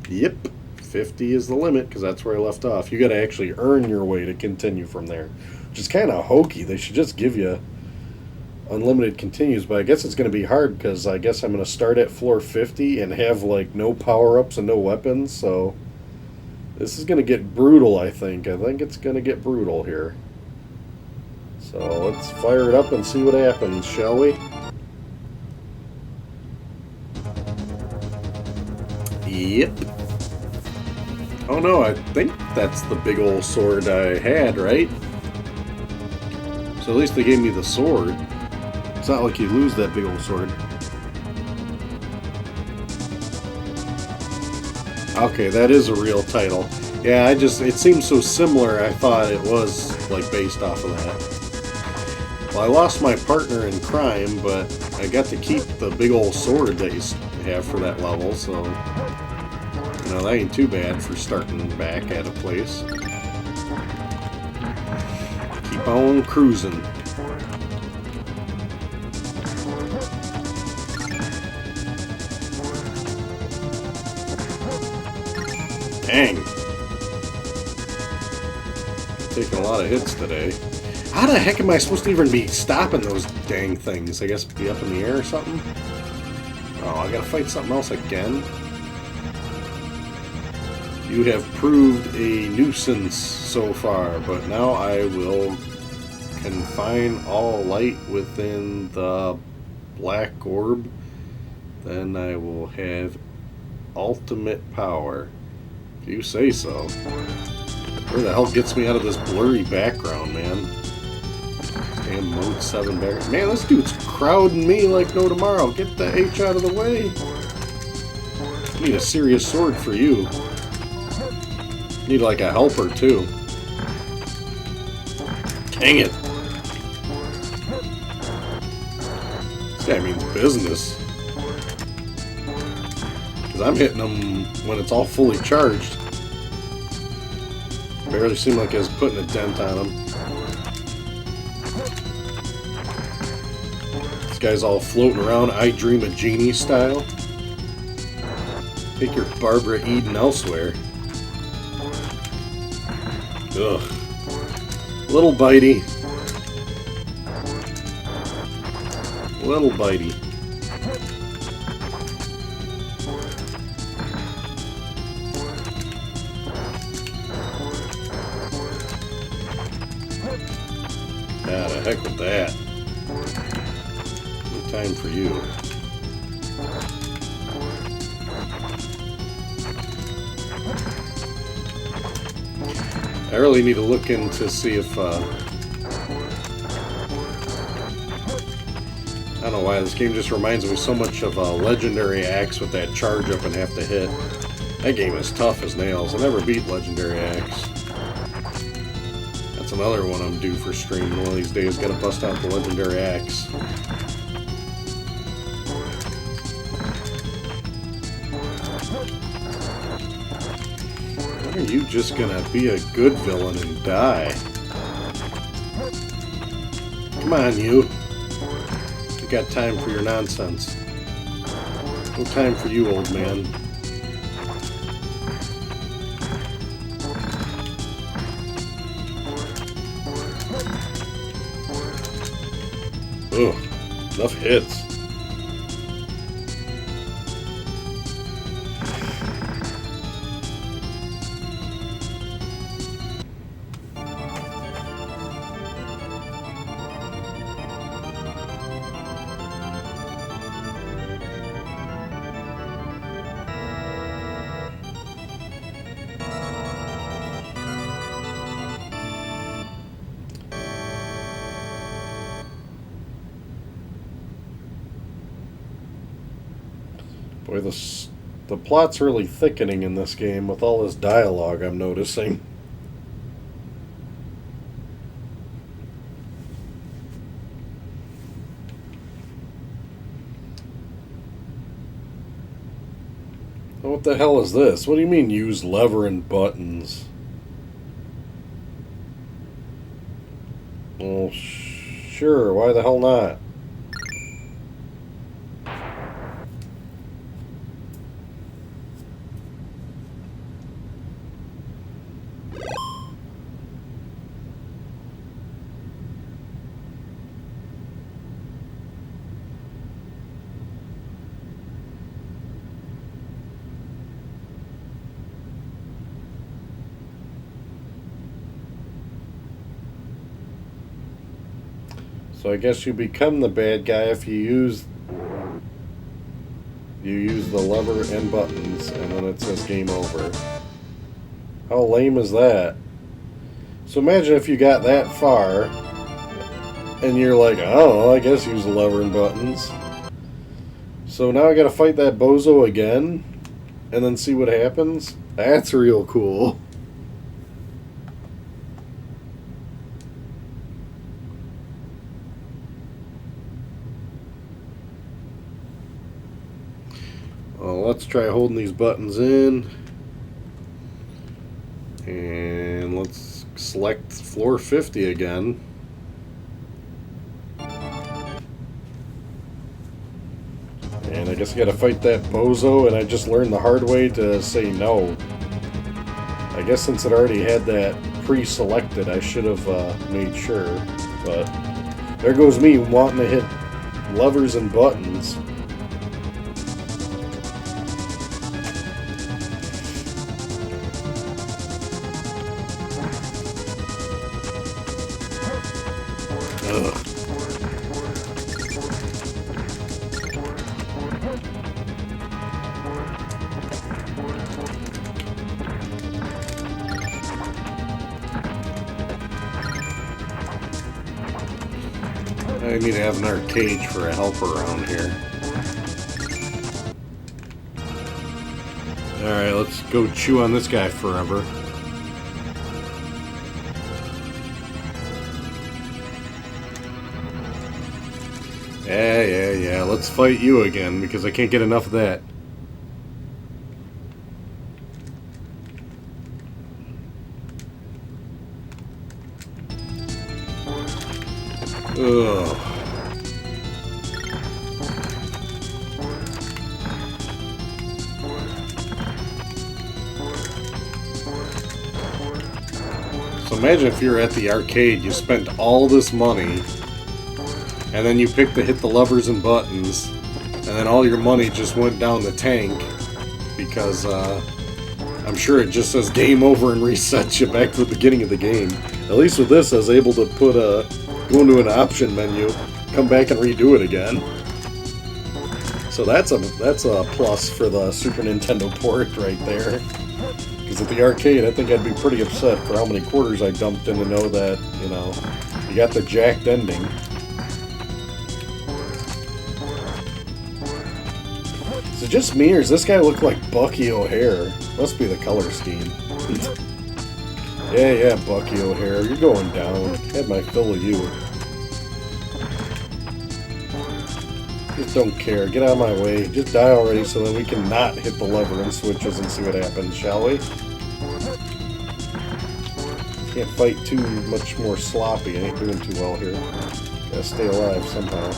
Yep, 50 is the limit, because that's where I left off. You got to actually earn your way to continue from there, which is kind of hokey. They should just give you unlimited continues, but I guess it's going to be hard, because I guess I'm going to start at floor 50 and have, like, no power-ups and no weapons, so this is going to get brutal, I think. I think it's going to get brutal here. So let's fire it up and see what happens, shall we? Yep. Oh no, I think that's the big old sword I had, right? So at least they gave me the sword. It's not like you lose that big old sword. Okay, that is a real title. Yeah, it seems so similar, I thought it was, like, based off of that. Well, I lost my partner in crime, but I got to keep the big old sword that you have for that level, so, you know, that ain't too bad for starting back at a place. Keep on cruising. Dang. Taking a lot of hits today. How the heck am I supposed to even be stopping those dang things? I guess be up in the air or something? Oh, I gotta fight something else again? You have proved a nuisance so far, but now I will confine all light within the black orb. Then I will have ultimate power. If you say so. Where the hell gets me out of this blurry background, man? Damn Mode 7 background. Man, this dude's crowding me like no tomorrow. Get the H out of the way. Need a serious sword for you. Need like a helper too. Dang it. This guy means business. Because I'm hitting him when it's all fully charged. Barely seemed like I was putting a dent on him. This guy's all floating around, I Dream a Genie style. Take your Barbara Eden elsewhere. Ugh. Little bitey. Little bitey. Ah, the heck with that. No time for you. I really need to look in to see if, I don't know why, this game just reminds me so much of a Legendary Axe with that charge up and have to hit. That game is tough as nails. I never beat Legendary Axe. That's another one I'm due for streaming one of these days. Gotta bust out the Legendary Axe. Are you just gonna be a good villain and die? Come on, you. You got time for your nonsense. No time for you, old man. Ugh, enough hits. Boy, the plot's really thickening in this game with all this dialogue I'm noticing. What the hell is this? What do you mean use lever and buttons? Well, sure, why the hell not? So I guess you become the bad guy if you use the lever and buttons, and then it says game over. How lame is that? So imagine if you got that far, and you're like, oh, I guess use the lever and buttons. So now I gotta fight that bozo again, and then see what happens? That's real cool. Well, let's try holding these buttons in. And let's select floor 50 again. And I guess I gotta fight that bozo, and I just learned the hard way to say no. I guess since it already had that pre-selected, I should have made sure. But there goes me wanting to hit levers and buttons. I need to have an arcade for a helper around here. Alright, let's go chew on this guy forever. Yeah, let's fight you again, because I can't get enough of that. Ugh. So imagine if you're at the arcade, you spent all this money, and then you picked to hit the levers and buttons, and then all your money just went down the tank, because I'm sure it just says game over and resets you back to the beginning of the game. At least with this, I was able to put go into an option menu, come back and redo it again. So that's a plus for the Super Nintendo port right there. Because at the arcade, I think I'd be pretty upset for how many quarters I dumped in to know that, you know, you got the jacked ending. Is it just me, or does this guy look like Bucky O'Hare? Must be the color scheme. Yeah, Bucky O'Hare, you're going down. Had my fill of you. Just don't care. Get out of my way. Just die already so that we can not hit the lever and switches and see what happens, shall we? Can't fight too much more sloppy. I ain't doing too well here. Gotta stay alive somehow.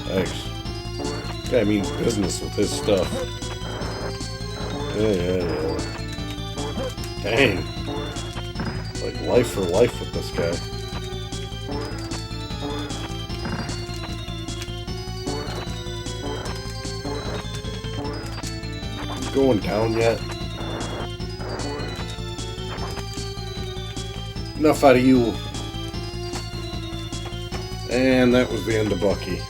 Nice. Guy means business with his stuff. Yeah. Dang. Like life for life with this guy. Going down yet? Enough out of you. And that was the end of Bucky.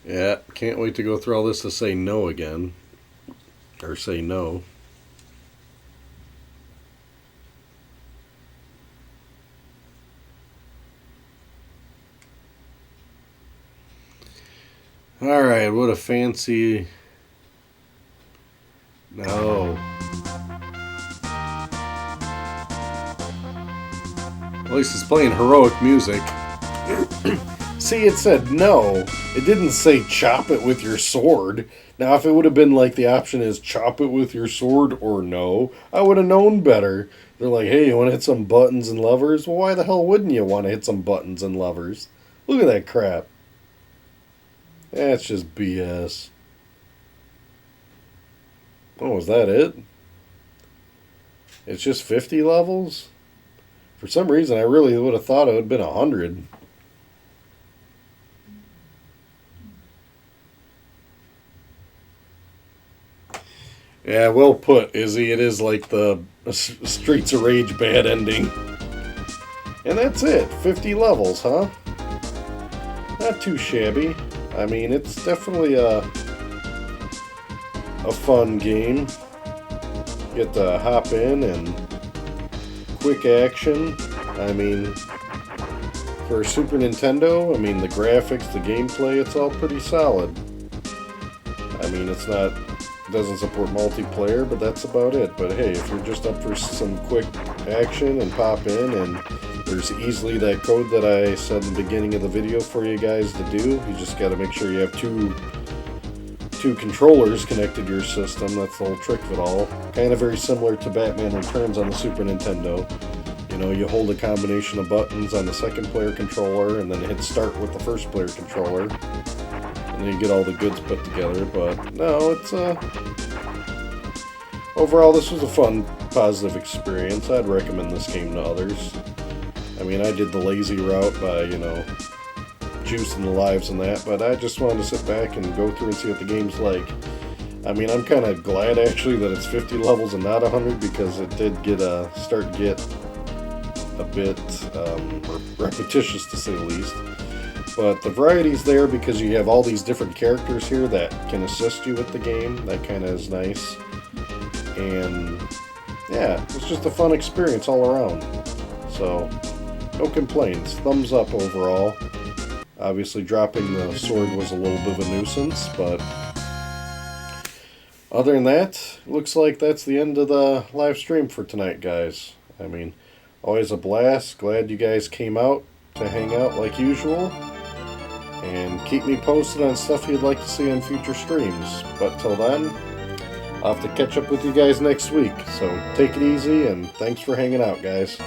Yeah, can't wait to go through all this to say no again. Or say no. Alright, what a fancy... No. At least it's playing heroic music. See, it said no. It didn't say chop it with your sword. Now, if it would have been like the option is chop it with your sword or no, I would have known better. They're like, hey, you want to hit some buttons and levers? Well, why the hell wouldn't you want to hit some buttons and levers? Look at that crap. That's just BS. Oh, is that it? It's just 50 levels? For some reason, I really would have thought it would have been 100. Yeah, well put, Izzy. It is like the Streets of Rage bad ending. And that's it. 50 levels, huh? Not too shabby. I mean, it's definitely a fun game. Get to hop in and quick action. I mean, for Super Nintendo, I mean, the graphics, the gameplay, it's all pretty solid. I mean, it's not... doesn't support multiplayer, but that's about it. But hey, if you're just up for some quick action and pop in, and there's easily that code that I said in the beginning of the video for you guys to do. You just got to make sure you have two controllers connected to your system. That's the whole trick of it all. Kind of very similar to Batman Returns on the Super Nintendo. You know, you hold a combination of buttons on the second player controller and then hit start with the first player controller. And then you get all the goods put together. But no, it's overall, this was a fun, positive experience. I'd recommend this game to others. I mean, I did the lazy route by, you know, juicing the lives and that, but I just wanted to sit back and go through and see what the game's like. I mean, I'm kind of glad actually that it's 50 levels and not 100, because it did get a bit repetitious, to say the least. But the variety's there because you have all these different characters here that can assist you with the game. That kind of is nice. And yeah, it's just a fun experience all around. So, no complaints. Thumbs up overall. Obviously, dropping the sword was a little bit of a nuisance, but other than that, looks like that's the end of the live stream for tonight, guys. I mean, always a blast. Glad you guys came out to hang out like usual. And keep me posted on stuff you'd like to see on future streams. But till then, I'll have to catch up with you guys next week. So take it easy, and thanks for hanging out, guys.